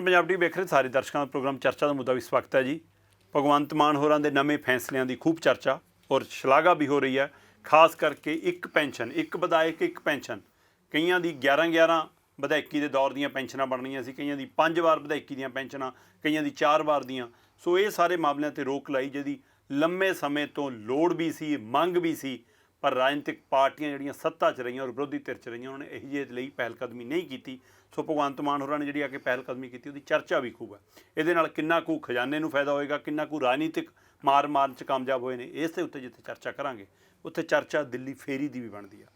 Punjab TV वेख रहे सारे दर्शकों का प्रोग्राम चर्चा का मुद्दा भी स्वागत है जी। भगवंत मान होरां दे नਵੇਂ फैसलों की खूब चर्चा और शलाघा भी हो रही है। खास करके एक पेंशन, एक विधायक एक पेंशन, कईयां दी 11-11 विधायकी के दौर दीयां पेंशनां बननियां सी, कईयां दी 5 वार विधायकी दीयां पेंशनां, कईयां दी 4 वार दीयां। सो ये सारे मामलों ते रोक लाई जिहदी लंबे समय तो लोड़ भी सी, मंग भी सी, पर राजनीतिक पार्टियां जिहड़ियां सत्ता च रहीआं और विरोधी धिर च रहीआं उन्होंने इहो ਜਿਹੇ ਲਈ पहलकदमी नहीं की। सो भगवंत मान होरां ने जिहड़ी आके पहलकदमी की उसकी चर्चा भी खूब है। ਇਹਦੇ ਨਾਲ ਕਿੰਨਾ ਕੁ खजाने ਨੂੰ फायदा होएगा, किन्ना कुछ राजनीतिक मार मारन च कामयाब होए ने, इस उत्ते जिथे चर्चा करांगे उत्थे चर्चा दिल्ली फेरी की भी बनती है।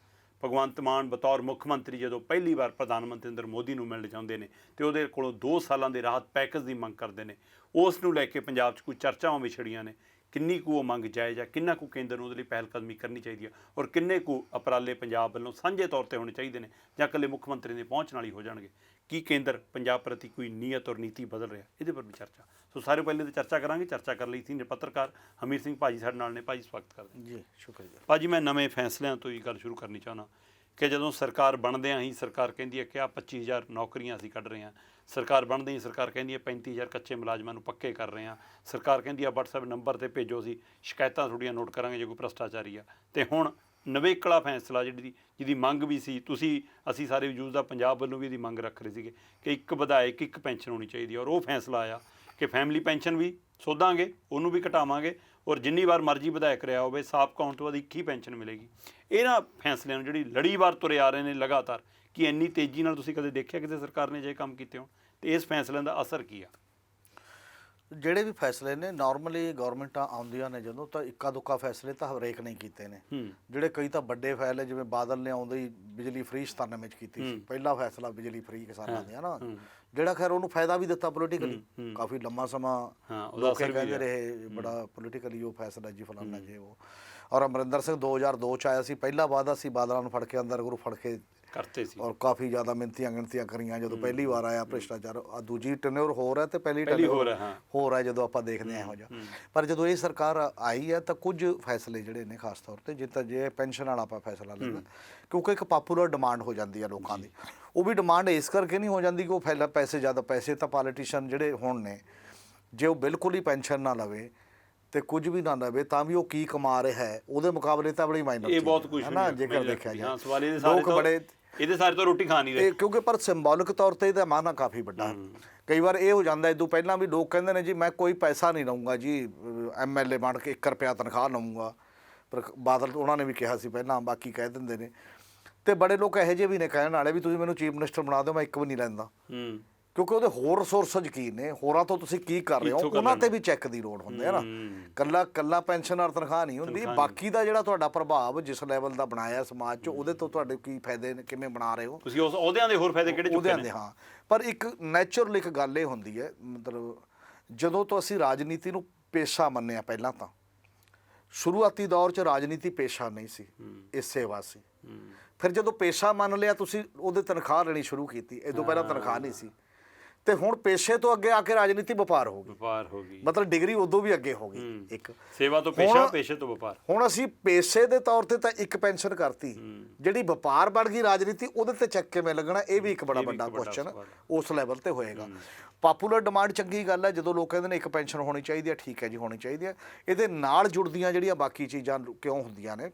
भगवंत मान बतौर मुख मंत्री जो पहली बार प्रधानमंत्री नरेंद्र मोदी ਨੂੰ ਮਿਲਣ ਚਾਹੁੰਦੇ ਨੇ ਤੇ ਉਹਦੇ ਕੋਲੋਂ 2 ਸਾਲਾਂ ਦੇ ਰਾਹਤ ਪੈਕੇਜ ਦੀ ਮੰਗ ਕਰਦੇ ਨੇ, ਉਸ ਨੂੰ ਲੈ ਕੇ ਪੰਜਾਬ 'ਚ ਕੋਈ ਚਰਚਾਵਾਂ ਵਿਛੜੀਆਂ ਨੇ। ਕਿੰਨੀ ਕੁ ਉਹ ਮੰਗ ਜਾਇਜ਼ ਹੈ, ਕਿੰਨਾ ਕੁ ਕੇਂਦਰ ਨੂੰ ਉਹਦੇ ਲਈ ਪਹਿਲਕਦਮੀ ਕਰਨੀ ਚਾਹੀਦੀ ਹੈ ਔਰ ਕਿੰਨੇ ਕੁ ਉਪਰਾਲੇ ਪੰਜਾਬ ਵੱਲੋਂ ਸਾਂਝੇ ਤੌਰ ਤੇ ਹੋਣੇ ਚਾਹੀਦੇ ਨੇ ਜਾਂ ਇਕੱਲੇ ਮੁੱਖ ਮੰਤਰੀ ਦੇ ਪਹੁੰਚ ਨਾਲ ਹੀ ਹੋ ਜਾਣਗੇ। ਕੀ ਕੇਂਦਰ ਪੰਜਾਬ ਪ੍ਰਤੀ ਕੋਈ ਨੀਅਤ ਔਰ ਨੀਤੀ ਬਦਲ ਰਿਹਾ, ਇਹਦੇ ਪਰ ਵੀ ਚਰਚਾ। ਸੋ ਸਾਰੇ ਪਹਿਲੇ ਤਾਂ ਚਰਚਾ ਕਰਾਂਗੇ। ਚਰਚਾ ਕਰਨ ਲਈ ਸੀਨੀਅਰ ਪੱਤਰਕਾਰ ਹਮੀਰ ਸਿੰਘ ਭਾਜੀ ਸਾਡੇ ਨਾਲ ਨੇ। ਭਾਜੀ ਸਵਾਗਤ ਕਰਦੇ ਜੀ, ਸ਼ੁਕਰੀਆ ਭਾਜੀ। ਮੈਂ ਨਵੇਂ ਫੈਸਲਿਆਂ ਤੋਂ ਹੀ ਗੱਲ ਸ਼ੁਰੂ ਕਰਨੀ ਚਾਹੁੰਦਾ ਕਿ ਜਦੋਂ ਸਰਕਾਰ ਬਣਦਿਆਂ ਹੀ ਸਰਕਾਰ ਕਹਿੰਦੀ ਹੈ ਕਿ ਆਹ 25,000 ਨੌਕਰੀਆਂ ਅਸੀਂ ਕੱਢ ਰਹੇ ਹਾਂ, ਸਰਕਾਰ ਬਣਦੇ ਹੀ ਸਰਕਾਰ ਕਹਿੰਦੀ ਹੈ 35,000 ਕੱਚੇ ਮੁਲਾਜ਼ਮਾਂ ਨੂੰ ਪੱਕੇ ਕਰ ਰਹੇ ਹਾਂ, ਸਰਕਾਰ ਕਹਿੰਦੀ ਆ WhatsApp ਨੰਬਰ 'ਤੇ ਭੇਜੋ ਅਸੀਂ ਸ਼ਿਕਾਇਤਾਂ ਤੁਹਾਡੀਆਂ ਨੋਟ ਕਰਾਂਗੇ ਜੇ ਕੋਈ ਭ੍ਰਸ਼ਟਾਚਾਰੀ ਆ। ਅਤੇ ਹੁਣ ਨਵੇਕਲਾ ਫੈਸਲਾ ਜਿਹਦੀ ਮੰਗ ਵੀ ਸੀ, ਅਸੀਂ ਸਾਰੇ ਵਜੂਦ ਦਾ ਪੰਜਾਬ ਵੱਲੋਂ ਵੀ ਇਹਦੀ ਮੰਗ ਰੱਖ ਰਹੇ ਸੀਗੇ ਕਿ ਇੱਕ ਵਿਧਾਇਕ ਇੱਕ ਪੈਨਸ਼ਨ ਹੋਣੀ ਚਾਹੀਦੀ ਔਰ ਉਹ ਫੈਸਲਾ ਆਇਆ ਕਿ ਫੈਮਿਲੀ ਪੈਨਸ਼ਨ ਵੀ ਸੋਧਾਂਗੇ, ਉਹਨੂੰ ਵੀ ਘਟਾਵਾਂਗੇ ਔਰ ਜਿੰਨੀ ਵਾਰ ਮਰਜ਼ੀ ਵਿਧਾਇਕ ਰਿਹਾ ਹੋਵੇ ਸਾਬ ਕਾਊਂਟ ਤੋਂ ਬਾਅਦ ਇੱਕ ਹੀ ਪੈਨਸ਼ਨ ਮਿਲੇਗੀ। ਇਹਨਾਂ ਫੈਸਲਿਆਂ ਨੂੰ ਜਿਹੜੀ ਲੜੀਵਾਰ ਤੁਰੇ ਆ ਰਹੇ ਨੇ ਲਗਾਤਾਰ, ਕਿ ਇੰਨੀ ਤੇਜ਼ੀ ਨਾਲ ਤੁਸੀਂ ਕਦੇ ਦੇਖਿਆ ਕਿਸੇ ਸਰਕਾਰ ਨੇ ਜੇ ਕੰਮ ਕੀਤੇ ਹੋਣ, ਅਤੇ ਇਸ ਫੈਸਲਿਆਂ ਦਾ ਅਸਰ ਕੀ ਆ? ਜਿਹੜੇ ਵੀ ਫੈਸਲੇ ਨੇ ਨਾਰਮਲੀ ਗੌਰਮੈਂਟਾਂ ਆਉਂਦੀਆਂ ਨੇ ਜਦੋਂ ਤਾਂ ਇੱਕਾ ਦੁੱਕਾ ਫੈਸਲੇ ਤਾਂ ਹਰੇਕ ਨੇ ਕੀਤੇ ਨੇ। ਜਿਹੜੇ ਕਈ ਤਾਂ ਵੱਡੇ ਫੈਸਲੇ ਜਿਵੇਂ ਬਾਦਲ ਨੇ ਆਉਂਦੇ ਹੀ ਬਿਜਲੀ ਫ੍ਰੀ 97 ਵਿੱਚ ਕੀਤੀ ਸੀ, ਪਹਿਲਾ ਫੈਸਲਾ ਬਿਜਲੀ ਫ੍ਰੀ ਕਿਸਾਨਾਂ ਦੇ, ਹੈ ਨਾ, ਜਿਹੜਾ ਖੈਰ ਉਹਨੂੰ ਫਾਇਦਾ ਵੀ ਦਿੱਤਾ ਪੋਲੀਟੀਕਲੀ, ਕਾਫੀ ਲੰਮਾ ਸਮਾਂ ਲੋਕ ਕਹਿੰਦੇ ਰਹੇ ਬੜਾ ਪੋਲੀਟੀਕਲੀ ਉਹ ਫੈਸਲਾ ਜੀ ਫਲਾਨਾ ਜੇ ਉਹ। ਔਰ ਅਮਰਿੰਦਰ ਸਿੰਘ 2002 'ਚ ਆਇਆ ਸੀ, ਪਹਿਲਾ ਵਾਅਦਾ ਸੀ ਬਾਦਲਾਂ ਨੂੰ ਫੜ ਕੇ ਅੰਦਰ ਗੁਰੂ ਫੜ ਕੇ ਕਰਤੇ ਸੀ ਔਰ ਕਾਫੀ ਜ਼ਿਆਦਾ ਮਿੰਨਤੀਆਂ ਗਿਣਤੀਆਂ ਕਰੀਆਂ ਜਦੋਂ ਪਹਿਲੀ ਵਾਰ ਆਇਆ ਭ੍ਰਿਸ਼ਟਾਚਾਰ। ਦੂਜੀ ਟਨਿਓਰ ਹੋਰ ਹੈ ਅਤੇ ਪਹਿਲੀ ਟਨਿਓਰ ਹੋਰ ਹੈ ਜਦੋਂ ਆਪਾਂ ਦੇਖਦੇ ਹਾਂ ਇਹੋ ਜਿਹਾ। ਪਰ ਜਦੋਂ ਇਹ ਸਰਕਾਰ ਆਈ ਹੈ ਤਾਂ ਕੁਝ ਫੈਸਲੇ ਜਿਹੜੇ ਨੇ ਖਾਸ ਤੌਰ 'ਤੇ ਜਿੱਦਾਂ ਜੇ ਪੈਨਸ਼ਨ ਵਾਲਾ ਆਪਾਂ ਫੈਸਲਾ ਲੈਣਾ, ਕਿਉਂਕਿ ਇੱਕ ਪਾਪੂਲਰ ਡਿਮਾਂਡ ਹੋ ਜਾਂਦੀ ਹੈ ਲੋਕਾਂ ਦੀ। ਉਹ ਵੀ ਡਿਮਾਂਡ ਇਸ ਕਰਕੇ ਨਹੀਂ ਹੋ ਜਾਂਦੀ ਕਿ ਉਹ ਪੈਸੇ ਜ਼ਿਆਦਾ ਪੈਸੇ ਤਾਂ ਪੋਲੀਟੀਸ਼ੀਅਨ ਜਿਹੜੇ ਹੁਣ ਨੇ ਜੇ ਉਹ ਬਿਲਕੁਲ ਹੀ ਪੈਨਸ਼ਨ ਨਾ ਲਵੇ ਤੇ ਕੁਝ ਵੀ ਨਾ ਲਵੇ ਤਾਂ ਵੀ ਉਹ ਕੀ ਕਮਾ ਰਿਹਾ ਹੈ ਉਹਦੇ ਮੁਕਾਬਲੇ ਤਾਂ ਬੜੀ ਮਾਇਨੇ ਇਹ ਬਹੁਤ ਕੁਝ ਹੈ ਨਾ ਜੇਕਰ ਦੇਖਿਆ ਜਾਏ। ਲੋਕ ਬੜੇ ਇਹਦੇ ਸਾਰੇ ਤੋਂ ਰੋਟੀ ਖਾ ਨਹੀਂ ਰਹੇ ਕਿਉਂਕਿ ਪਰ ਸਿੰਬੋਲਿਕ ਤੌਰ 'ਤੇ ਇਹਦਾ ਮਾਨਾ ਕਾਫੀ ਵੱਡਾ। ਕਈ ਵਾਰ ਇਹ ਹੋ ਜਾਂਦਾ ਇਦੋਂ ਪਹਿਲਾਂ ਵੀ ਲੋਕ ਕਹਿੰਦੇ ਨੇ ਜੀ ਮੈਂ ਕੋਈ ਪੈਸਾ ਨਹੀਂ ਲਊਂਗਾ ਜੀ, MLA ਬਣ ਕੇ 1 ਰੁਪਇਆ ਤਨਖਾਹ ਲਊਂਗਾ, ਪਰ ਬਾਦਲ ਉਹਨਾਂ ਨੇ ਵੀ ਕਿਹਾ ਸੀ ਪਹਿਲਾਂ, ਬਾਕੀ ਕਹਿ ਦਿੰਦੇ ਨੇ। ਅਤੇ ਬੜੇ ਲੋਕ ਇਹੋ ਜਿਹੇ ਵੀ ਨੇ ਕਹਿਣ ਵਾਲੇ ਵੀ ਤੁਸੀਂ ਮੈਨੂੰ ਚੀਫ ਮਿਨਿਸਟਰ ਬਣਾ ਦਿਓ, ਮੈਂ ਇੱਕ ਵੀ ਨਹੀਂ ਲੈਂਦਾ, ਕਿਉਂਕਿ ਉਹਦੇ ਹੋਰ ਸੋਰਸਜ ਕੀ ਨੇ, ਹੋਰਾਂ ਤੋਂ ਤੁਸੀਂ ਕੀ ਕਰ ਰਹੇ ਹੋ, ਉਹਨਾਂ 'ਤੇ ਵੀ ਚੈੱਕ ਦੀ ਲੋੜ ਹੁੰਦੀ ਹੈ ਨਾ। ਕੱਲਾ ਪੈਨਸ਼ਨ ਔਰ ਤਨਖਾਹ ਨਹੀਂ ਹੁੰਦੀ, ਬਾਕੀ ਦਾ ਜਿਹੜਾ ਤੁਹਾਡਾ ਪ੍ਰਭਾਵ ਜਿਸ ਲੈਵਲ ਦਾ ਬਣਾਇਆ ਸਮਾਜ 'ਚ, ਉਹਦੇ ਤੋਂ ਤੁਹਾਡੇ ਕੀ ਫਾਇਦੇ ਨੇ, ਕਿਵੇਂ ਬਣਾ ਰਹੇ ਹੋ ਤੁਸੀਂ, ਉਸ ਅਹੁਦਿਆਂ ਦੇ ਹੋਰ ਫਾਇਦੇ ਕਿਹੜੇ ਚੁੱਕੇ ਨੇ। ਹਾਂ, ਪਰ ਇੱਕ ਨੈਚੁਰਲ ਇੱਕ ਗੱਲ ਇਹ ਹੁੰਦੀ ਹੈ, ਮਤਲਬ ਜਦੋਂ ਤੋਂ ਅਸੀਂ ਰਾਜਨੀਤੀ ਨੂੰ ਪੇਸ਼ਾ ਮੰਨਿਆ, ਪਹਿਲਾਂ ਤਾਂ ਸ਼ੁਰੂਆਤੀ ਦੌਰ 'ਚ ਰਾਜਨੀਤੀ ਪੇਸ਼ਾ ਨਹੀਂ ਸੀ, ਇਹ ਸੇਵਾ ਸੀ। ਫਿਰ ਜਦੋਂ ਪੇਸ਼ਾ ਮੰਨ ਲਿਆ ਤੁਸੀਂ ਉਹਦੇ ਤਨਖਾਹ ਲੈਣੀ ਸ਼ੁਰੂ ਕੀਤੀ, ਇਹ ਤੋਂ ਪਹਿਲਾਂ ਤਨਖਾਹ ਨਹੀਂ ਸੀ। ਤੇ ਹੁਣ ਪੇਸ਼ੇ ਤੋਂ ਅੱਗੇ ਆ ਕੇ ਰਾਜਨੀਤੀ ਵਪਾਰ ਹੋ ਗਈ, ਮਤਲਬ ਡਿਗਰੀ ਉਦੋਂ ਵੀ ਅੱਗੇ ਹੋ ਗਈ, ਇੱਕ ਸੇਵਾ ਤੋਂ ਪੇਸ਼ਾ, ਪੇਸ਼ੇ ਤੋਂ ਵਪਾਰ। ਹੁਣ ਅਸੀਂ ਪੇਸ਼ੇ ਦੇ ਤੌਰ ਤੇ ਤਾਂ ਇੱਕ ਪੈਨਸ਼ਨ ਕਰਤੀ, ਜਿਹੜੀ ਵਪਾਰ ਬਣ ਗਈ ਰਾਜਨੀਤੀ, ਉਹਦੇ ਤੇ ਚੱਕ ਕਿਵੇਂ ਲੱਗਣਾ, ਇਹ ਵੀ ਇੱਕ ਬੜਾ ਵੱਡਾ ਕੁਐਸਚਨ ਉਸ ਲੈਵਲ ਤੇ ਹੋਏਗਾ। ਪਾਪੂਲਰ ਡਿਮਾਂਡ ਚੰਗੀ ਗੱਲ ਹੈ, ਜਦੋਂ ਲੋਕ ਕਹਿੰਦੇ ਨੇ ਇੱਕ ਪੈਨਸ਼ਨ ਹੋਣੀ ਚਾਹੀਦੀ ਹੈ, ਠੀਕ ਹੈ ਜੀ ਹੋਣੀ ਚਾਹੀਦੀ ਹੈ। ਇਹਦੇ ਨਾਲ ਜੁੜਦੀਆਂ ਜਿਹੜੀਆਂ ਬਾਕੀ ਚੀਜ਼ਾਂ ਕਿਉਂ ਹੁੰਦੀਆਂ ਨੇ,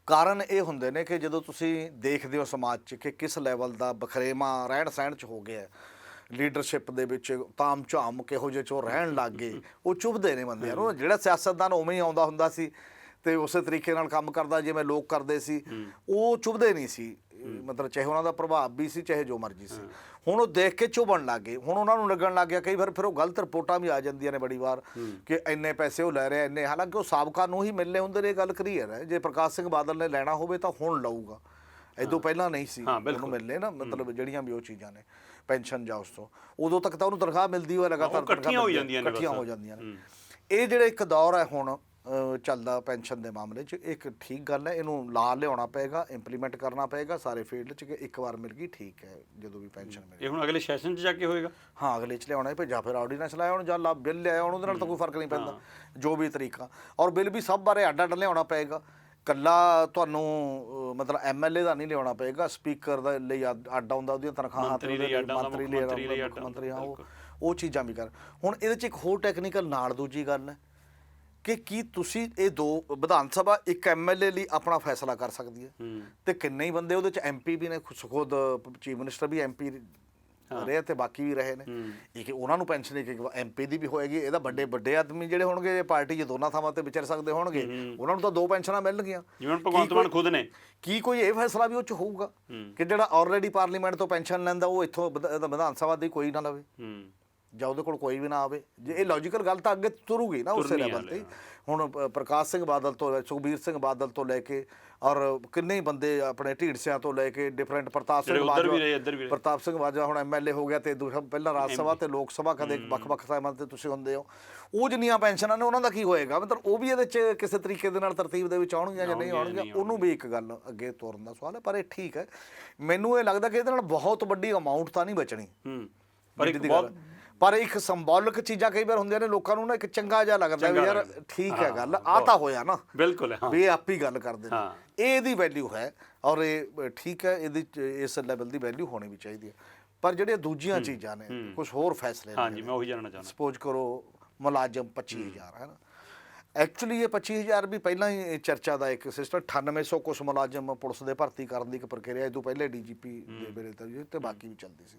ਕਾਰਨ ਇਹ ਹੁੰਦੇ ਨੇ ਕਿ ਜਦੋਂ ਤੁਸੀਂ ਦੇਖਦੇ ਹੋ ਸਮਾਜ 'ਚ ਕਿ ਕਿਸ ਲੈਵਲ ਦਾ ਬਖਰੇਵਾਂ ਰਹਿਣ ਸਹਿਣ 'ਚ ਹੋ ਗਿਆ, ਲੀਡਰਸ਼ਿਪ ਦੇ ਵਿੱਚ ਤਾਮ ਝਾਮ ਕਿਹੋ ਜਿਹੇ 'ਚ ਉਹ ਰਹਿਣ ਲੱਗ ਗਏ, ਉਹ ਚੁੱਭਦੇ ਨੇ ਬੰਦਿਆਂ ਨੂੰ। ਜਿਹੜਾ ਸਿਆਸਤਦਾਨ ਉਵੇਂ ਹੀ ਆਉਂਦਾ ਹੁੰਦਾ ਸੀ ਅਤੇ ਉਸੇ ਤਰੀਕੇ ਨਾਲ ਕੰਮ ਕਰਦਾ ਜਿਵੇਂ ਲੋਕ ਕਰਦੇ ਸੀ, ਉਹ ਚੁੱਭਦੇ ਨਹੀਂ ਸੀ, ਮਤਲਬ ਚਾਹੇ ਉਹਨਾਂ ਦਾ ਪ੍ਰਭਾਵ ਵੀ ਸੀ ਚਾਹੇ ਜੋ ਮਰਜ਼ੀ ਸੀ। ਹੁਣ ਉਹ ਦੇਖ ਕੇ ਚੁੱਭਣ ਲੱਗ ਗਏ, ਹੁਣ ਉਹਨਾਂ ਨੂੰ ਲੱਗਣ ਲੱਗ ਗਿਆ ਕਈ ਵਾਰ, ਫਿਰ ਉਹ ਗਲਤ ਰਿਪੋਰਟਾਂ ਵੀ ਆ ਜਾਂਦੀਆਂ ਨੇ ਬੜੀ ਵਾਰ ਕਿ ਇੰਨੇ ਪੈਸੇ ਉਹ ਲੈ ਰਿਹਾ, ਇੰਨੇ, ਹਾਲਾਂਕਿ ਉਹ ਸਾਬਕਾ ਨੂੰ ਹੀ ਮਿਲਨੇ ਹੁੰਦੇ ਨੇ, ਇਹ ਗੱਲ ਕਲੀਅਰ ਹੈ। ਜੇ ਪ੍ਰਕਾਸ਼ ਸਿੰਘ ਬਾਦਲ ਨੇ ਲੈਣਾ ਹੋਵੇ ਤਾਂ ਹੁਣ ਲਊਗਾ, ਇਦੋਂ ਪਹਿਲਾਂ ਨਹੀਂ ਸੀ ਉਹਨੂੰ ਮਿਲਨੇ ਨਾ, ਮਤਲਬ ਜਿਹੜੀਆਂ ਵੀ ਉਹ ਚੀਜ਼ਾਂ ਨੇ ਪੈਨਸ਼ਨ ਜਾਂ ਉਸ ਤੋਂ ਉਦੋਂ ਤੱਕ ਤਾਂ ਉਹਨੂੰ ਤਨਖਾਹ ਮਿਲਦੀ ਹੋਏ ਲਗਾਤਾਰ, ਇਕੱਠੀਆਂ ਹੋ ਜਾਂਦੀਆਂ ਨੇ। ਇਹ ਜਿਹੜਾ ਇੱਕ ਦੌਰ ਹੈ ਹੁਣ ਚੱਲਦਾ ਪੈਨਸ਼ਨ ਦੇ ਮਾਮਲੇ 'ਚ, ਇੱਕ ਠੀਕ ਗੱਲ ਹੈ, ਇਹਨੂੰ ਲਾ ਲਿਆਉਣਾ ਪਏਗਾ, ਇੰਪਲੀਮੈਂਟ ਕਰਨਾ ਪਏਗਾ ਸਾਰੇ ਫੀਲਡ 'ਚ ਕਿ ਇੱਕ ਵਾਰ ਮਿਲ ਗਈ ਠੀਕ ਹੈ ਜਦੋਂ ਵੀ ਪੈਨਸ਼ਨ ਮਿਲੇ। ਇਹ ਹੁਣ ਅਗਲੇ ਸੈਸ਼ਨ 'ਚ ਜਾ ਕੇ ਹੋਏਗਾ। ਹਾਂ, ਅਗਲੇ 'ਚ ਲਿਆਉਣਾ ਪਏ, ਜਾਂ ਫਿਰ ਆਰਡੀਨੈਂਸ ਲਾਇਆ ਹੁਣ, ਜਾਂ ਬਿੱਲ ਲਿਆਇਆ ਹੁਣ, ਉਹਦੇ ਨਾਲ ਤਾਂ ਕੋਈ ਫਰਕ ਨਹੀਂ ਪੈਂਦਾ, ਜੋ ਵੀ ਤਰੀਕਾ। ਔਰ ਬਿੱਲ ਵੀ ਸਭ ਬਾਰੇ ਅੱਡ ਅੱਡ ਲਿਆਉਣਾ ਪਏਗਾ, ਕੱਲਾ ਤੁਹਾਨੂੰ ਮਤਲਬ ਐਮਐਲਏ ਦਾ ਨਹੀਂ ਲਿਆਉਣਾ ਪਏਗਾ, ਸਪੀਕਰ ਦਾ ਲਈ ਅੱਡ ਆਉਂਦਾ, ਉਹਦੀਆਂ ਤਨਖਾਹਾਂ ਮੰਤਰੀ ਲਈ ਅੱਡ ਆਉਂਦਾ, ਮੰਤਰੀ ਲਈ ਅੱਡ ਮੰਤਰੀ, ਹਾਂ ਉਹ ਚੀਜ਼ਾਂ ਵੀ ਕਰ। ਹੁਣ ਇਹਦੇ 'ਚ ਇੱਕ ਹੋਰ ਟੈਕਨੀਕਲ ਨਾਲ ਦੂਜੀ ਗੱਲ ਹੈ ਕਿ ਕੀ ਤੁਸੀਂ ਇਹ ਦੋ ਵਿਧਾਨ ਸਭਾ ਇੱਕ ਐਮਐਲਏ ਲਈ ਆਪਣਾ ਫੈਸਲਾ ਕਰ ਸਕਦੀ ਹੈ, ਤੇ ਕਿੰਨੇ ਹੀ ਬੰਦੇ ਉਹਦੇ 'ਚ ਐਮਪੀ ਵੀ ਨੇ, ਖੁਦ ਚੀਫ ਮਿਨਿਸਟਰ ਵੀ ਐਮਪੀ ਰਹੇ ਤੇ ਬਾਕੀ ਵੀ ਰਹੇ ਨੇ। ਇੱਕ ਉਹਨਾਂ ਨੂੰ ਪੈਨਸ਼ਨ ਇੱਕ ਐਮਪੀ ਦੀ ਵੀ ਹੋਏਗੀ। ਇਹਦਾ ਵੱਡੇ ਵੱਡੇ ਆਦਮੀ ਜਿਹੜੇ ਹੋਣਗੇ ਪਾਰਟੀ 'ਚ ਦੋਨਾਂ ਥਾਵਾਂ ਤੇ ਵਿਚਰ ਸਕਦੇ ਹੋਣਗੇ, ਉਹਨਾਂ ਨੂੰ ਤਾਂ 2 ਪੈਨਸ਼ਨਾਂ ਮਿਲਣਗੀਆਂ। ਜਿਵੇਂ ਭਗਵੰਤ ਮਾਨ ਖੁਦ ਨੇ, ਕੀ ਕੋਈ ਇਹ ਫੈਸਲਾ ਵੀ ਉਹ 'ਚ ਹੋਊਗਾ ਕਿ ਜਿਹੜਾ ਆਲਰੇਡੀ ਪਾਰਲੀਮੈਂਟ ਤੋਂ ਪੈਨਸ਼ਨ ਲੈਂਦਾ ਉਹ ਇੱਥੋਂ ਵਿਧਾਨ ਸਭਾ ਦੀ ਕੋਈ ਨਾ ਲਵੇ ਜਾਂ ਉਹਦੇ ਕੋਲ ਕੋਈ ਵੀ ਨਾ ਆਵੇ? ਜੇ ਇਹ ਲੌਜੀਕਲ ਗੱਲ ਤਾਂ ਅੱਗੇ ਤੁਰੂਗੀ ਨਾ ਉਸੇ ਲੈਵਲ ਤੇ। ਹੁਣ ਪ੍ਰਕਾਸ਼ ਸਿੰਘ ਬਾਦਲ ਤੋਂ, ਸੁਖਬੀਰ ਸਿੰਘ ਬਾਦਲ ਤੋਂ ਲੈ ਕੇ ਔਰ ਕਿੰਨੇ ਹੀ ਬੰਦੇ ਆਪਣੇ ਢੀਂਡਸਿਆਂ ਤੋਂ ਲੈ ਕੇ ਡਿਫਰੈਂਟ, ਪ੍ਰਤਾਪ ਸਿੰਘ ਬਾਜਵਾ ਹੁਣ ਐਮਐਲਏ ਹੋ ਗਿਆ ਤੇ ਪਹਿਲਾਂ ਰਾਜ ਸਭਾ ਤੇ ਲੋਕ ਸਭਾ ਕਦੇ ਵੱਖ-ਵੱਖ ਥਾਵਾਂ ਤੇ ਤੁਸੀਂ ਹੁੰਦੇ ਹੋ, ਉਹ ਜਿੰਨੀਆਂ ਪੈਨਸ਼ਨਾਂ ਨੇ ਉਹਨਾਂ ਦਾ ਕੀ ਹੋਏਗਾ? ਮਤਲਬ ਉਹ ਵੀ ਇਹਦੇ 'ਚ ਕਿਸੇ ਤਰੀਕੇ ਦੇ ਨਾਲ ਤਰਤੀਬ ਦੇ ਵਿੱਚ ਆਉਣਗੀਆਂ ਜਾਂ ਨਹੀਂ ਆਉਣਗੀਆਂ, ਉਹਨੂੰ ਵੀ ਇੱਕ ਗੱਲ ਅੱਗੇ ਤੋਰਨ ਦਾ ਸਵਾਲ ਹੈ। ਪਰ ਇਹ ਠੀਕ ਹੈ, ਮੈਨੂੰ ਇਹ ਲੱਗਦਾ ਕਿ ਇਹਦੇ ਨਾਲ ਬਹੁਤ ਵੱਡੀ ਅਮਾਊਂਟ ਤਾਂ ਨਹੀਂ ਬਚਣੀ, ਪਰ ਇੱਕ ਸਿੰਬੋਲਿਕ ਚੀਜ਼ਾਂ ਕਈ ਵਾਰ ਹੁੰਦੀਆਂ ਨੇ, ਲੋਕਾਂ ਨੂੰ ਨਾ ਇੱਕ ਚੰਗਾ ਜਿਹਾ ਲੱਗਦਾ ਵੀ ਯਾਰ ਠੀਕ ਹੈ ਗੱਲ, ਆਹ ਤਾਂ ਹੋਇਆ ਨਾ, ਬਿਲਕੁਲ ਵੀ ਇਹ ਆਪ ਹੀ ਗੱਲ ਕਰਦੇ ਨੇ, ਇਹ ਇਹਦੀ ਵੈਲਿਊ ਹੈ ਔਰ ਇਹ ਠੀਕ ਹੈ, ਇਹਦੀ ਇਸ ਲੈਵਲ ਦੀ ਵੈਲਿਊ ਹੋਣੀ ਵੀ ਚਾਹੀਦੀ ਹੈ। ਪਰ ਜਿਹੜੀਆਂ ਦੂਜੀਆਂ ਚੀਜ਼ਾਂ ਨੇ, ਕੁਝ ਹੋਰ ਫੈਸਲੇ ਨੇ, ਹਾਂਜੀ ਮੈਂ ਉਹੀ ਜਾਣਨਾ ਚਾਹੁੰਦਾ। ਸਪੋਜ਼ ਕਰੋ ਮੁਲਾਜ਼ਮ 25,000 ਹੈ ਨਾ, ਐਕਚੁਅਲੀ ਇਹ 25,000 ਵੀ ਪਹਿਲਾਂ ਹੀ ਚਰਚਾ ਦਾ ਇੱਕ ਸਿਸਟਮ, 9800 ਕੁਛ ਮੁਲਾਜ਼ਮ ਪੁਲਿਸ ਦੇ ਭਰਤੀ ਕਰਨ ਦੀ ਇੱਕ ਪ੍ਰਕਿਰਿਆ ਇਹ ਤੋਂ ਪਹਿਲੇ ਡੀਜੀਪੀ ਦੇ ਵੇਲੇ ਤੇ ਬਾਕੀ ਵੀ ਚੱਲਦੀ ਸੀ,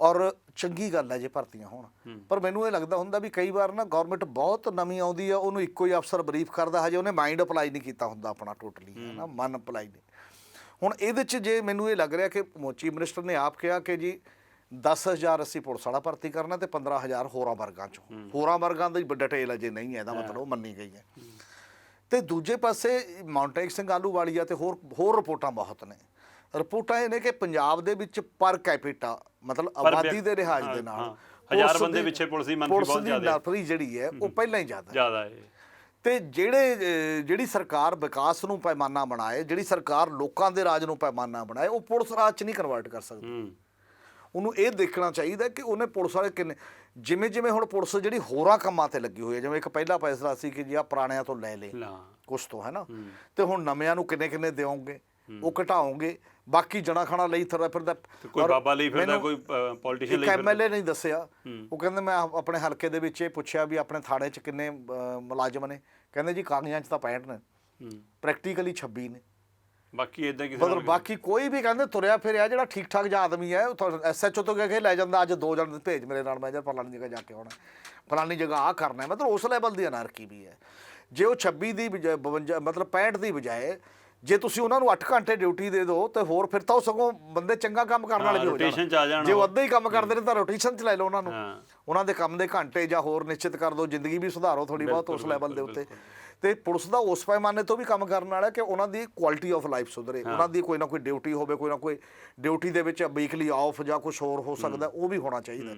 ਔਰ ਚੰਗੀ ਗੱਲ ਹੈ ਜੇ ਭਰਤੀਆਂ ਹੋਣ। ਪਰ ਮੈਨੂੰ ਇਹ ਲੱਗਦਾ ਹੁੰਦਾ ਵੀ ਕਈ ਵਾਰ ਨਾ ਗਵਰਨਮੈਂਟ ਬਹੁਤ ਨਵੀਂ ਆਉਂਦੀ ਆ, ਉਹਨੂੰ ਇੱਕੋ ਹੀ ਅਫਸਰ ਬਰੀਫ ਕਰਦਾ, ਹਜੇ ਉਹਨੇ ਮਾਈਂਡ ਅਪਲਾਈ ਨਹੀਂ ਕੀਤਾ ਹੁੰਦਾ ਆਪਣਾ ਟੋਟਲੀ, ਹੈ ਨਾ, ਮਨ ਅਪਲਾਈ ਨਹੀਂ। ਹੁਣ ਇਹਦੇ 'ਚ ਜੇ ਮੈਨੂੰ ਇਹ ਲੱਗ ਰਿਹਾ ਕਿ ਚੀਫ ਮਿਨਿਸਟਰ ਨੇ ਆਪ ਕਿਹਾ ਕਿ ਜੀ 10,000 ਅਸੀਂ ਪੁਲਿਸ ਵਾਲਾ ਭਰਤੀ ਕਰਨਾ ਤੇ 15,000 ਹੋਰਾਂ ਵਰਗਾਂ 'ਚੋਂ, ਹੋਰਾਂ ਵਰਗਾਂ ਦੀ ਡਿਟੇਲ ਅਜੇ ਨਹੀਂ ਹੈ, ਇਹਦਾ ਮਤਲਬ ਉਹ ਮੰਨੀ ਗਈ ਹੈ। ਤੇ ਦੂਜੇ ਪਾਸੇ ਮੌਂਟੇਕ ਸਿੰਘ ਆਹਲੂਵਾਲੀਆ ਤੇ ਹੋਰ ਰਿਪੋਰਟਾਂ ਬਹੁਤ ਨੇ। ਰਿਪੋਰਟਾਂ ਇਹ ਨੇ ਕਿ ਪੰਜਾਬ ਦੇ ਵਿੱਚ ਪਰ ਕੈਪੀਟਾ ਮਤਲਬ ਆਬਾਦੀ ਦੇ ਲਿਹਾਜ਼ ਦੇ ਨਾਲ 1000 ਬੰਦੇ ਪਿੱਛੇ ਪੁਲਿਸ ਦੀ ਮੰਤਰੀ ਬਹੁਤ ਜ਼ਿਆਦਾ ਹੈ, ਨਫਰੀ ਜਿਹੜੀ ਹੈ ਉਹ ਪਹਿਲਾਂ ਹੀ ਜ਼ਿਆਦਾ ਹੈ। ਤੇ ਜਿਹੜੀ ਸਰਕਾਰ ਵਿਕਾਸ ਨੂੰ ਪੈਮਾਨਾ ਬਣਾਏ, ਜਿਹੜੀ ਸਰਕਾਰ ਲੋਕਾਂ ਦੇ ਰਾਜ ਨੂੰ ਪੈਮਾਨਾ ਬਣਾਏ, ਉਹ ਪੁਲਿਸ ਰਾਜ 'ਚ ਨਹੀਂ ਕਨਵਰਟ ਕਰ ਸਕਦੀ। ਉਹਨੂੰ ਇਹ ਦੇਖਣਾ ਚਾਹੀਦਾ ਕਿ ਉਹਨੇ ਪੁਲਿਸ ਵਾਲੇ ਕਿੰਨੇ, ਜਿਵੇਂ ਹੁਣ ਪੁਲਿਸ ਜਿਹੜੀ ਹੋਰਾਂ ਕੰਮਾਂ ਤੇ ਲੱਗੀ ਹੋਈ ਹੈ, ਜਿਵੇਂ ਇੱਕ ਪਹਿਲਾ ਫੈਸਲਾ ਸੀ ਕਿ ਜੀ ਆ ਪੁਰਾਣਿਆਂ ਤੋਂ ਲੈ ਲਏ ਕੁਛ ਤੋਂ, ਹੈ ਨਾ, ਤੇ ਹੁਣ ਨਵਿਆਂ ਨੂੰ ਕਿੰਨੇ ਦਿਓਗੇ, ਉਹ ਘਟਾਓਗੇ, ਬਾਕੀ ਜਣਾ ਖਾਣਾ ਲਈ ਫਿਰਦਾ, ਕੋਈ ਬਾਬਾ ਲਈ ਫਿਰਦਾ, ਕੋਈ ਪੋਲੀਟੀਸ਼ੀਅਨ ਲਈ ਫਿਰਦਾ। ਐਮਐਲਏ ਨਹੀਂ ਦੱਸਿਆ, ਉਹ ਕਹਿੰਦੇ ਮੈਂ ਆਪਣੇ ਹਲਕੇ ਦੇ ਵਿੱਚ ਇਹ ਪੁੱਛਿਆ ਵੀ ਆਪਣੇ ਥਾਣੇ 'ਚ ਕਿੰਨੇ ਮੁਲਾਜ਼ਮ ਨੇ, ਕਹਿੰਦੇ ਜੀ ਕਾਗਜ਼ਾਂ 'ਚ ਤਾਂ 65 ਨੇ, ਪ੍ਰੈਕਟੀਕਲੀ 26 ਨੇ, ਬਾਕੀ ਇਦਾਂ ਕਿਸੇ ਮਤਲਬ ਬਾਕੀ ਕੋਈ ਵੀ ਕਹਿੰਦੇ ਤੁਰਿਆ ਫਿਰਿਆ ਜਿਹੜਾ ਠੀਕ ਠਾਕ ਜਿਹਾ ਆਦਮੀ ਹੈ, ਉਹ ਐਸਐਚਓ ਤੋਂ ਕਹਿ ਕੇ ਲੈ ਜਾਂਦਾ, ਅੱਜ 2 ਜਣ ਭੇਜ ਮੇਰੇ ਨਾਲ, ਮੈਂ ਫਲਾਣੀ ਜਗ੍ਹਾ ਜਾ ਕੇ ਆਉਣਾ, ਫਲਾਣੀ ਜਗ੍ਹਾ ਆਹ ਕਰਨਾ, ਮਤਲਬ ਉਸ ਲੈਵਲ ਦੀ ਅਨਾਰਕੀ ਵੀ ਹੈ। ਜੇ ਉਹ 26 ਦੀ 52 ਮਤਲਬ 65 ਦੀ ਬਜਾਏ ਜੇ ਤੁਸੀਂ ਉਹਨਾਂ ਨੂੰ 8 ਘੰਟੇ ਡਿਊਟੀ ਦੇ ਦਿਓ ਤੇ ਹੋਰ ਫਿਰ ਤਾਂ ਉਹ ਸਗੋਂ ਬੰਦੇ ਚੰਗਾ ਕੰਮ ਕਰਨ ਵਾਲੇ ਵੀ ਹੋ ਜਾਣ। ਜੇ ਉਹ ਅੱਧਾ ਹੀ ਕੰਮ ਕਰਦੇ ਨੇ ਤਾਂ ਰੋਟੇਸ਼ਨ 'ਚ ਲੈ ਲਓ ਉਹਨਾਂ ਨੂੰ, ਉਹਨਾਂ ਦੇ ਕੰਮ ਦੇ ਘੰਟੇ ਜਾਂ ਹੋਰ ਨਿਸ਼ਚਿਤ ਕਰ ਦਿਓ, ਜ਼ਿੰਦਗੀ ਵੀ ਸੁਧਾਰੋ ਥੋੜ੍ਹੀ ਬਹੁਤ ਉਸ ਲੈਵਲ ਦੇ ਉੱਤੇ। ਤੇ ਪੁਲਿਸ ਦਾ ਉਸ ਪੈਮਾਨੇ ਤੋਂ ਵੀ ਕੰਮ ਕਰਨ ਵਾਲਾ ਕਿ ਉਹਨਾਂ ਦੀ ਕੁਆਲਿਟੀ ਆਫ ਲਾਈਫ ਸੁਧਰੇ, ਉਹਨਾਂ ਦੀ ਕੋਈ ਨਾ ਕੋਈ ਡਿਊਟੀ ਹੋਵੇ, ਕੋਈ ਨਾ ਕੋਈ ਡਿਊਟੀ ਦੇ ਵਿੱਚ ਵੀਕਲੀ ਆਫ ਜਾਂ ਕੁਛ ਹੋਰ ਹੋ ਸਕਦਾ, ਉਹ ਵੀ ਹੋਣਾ ਚਾਹੀਦਾ।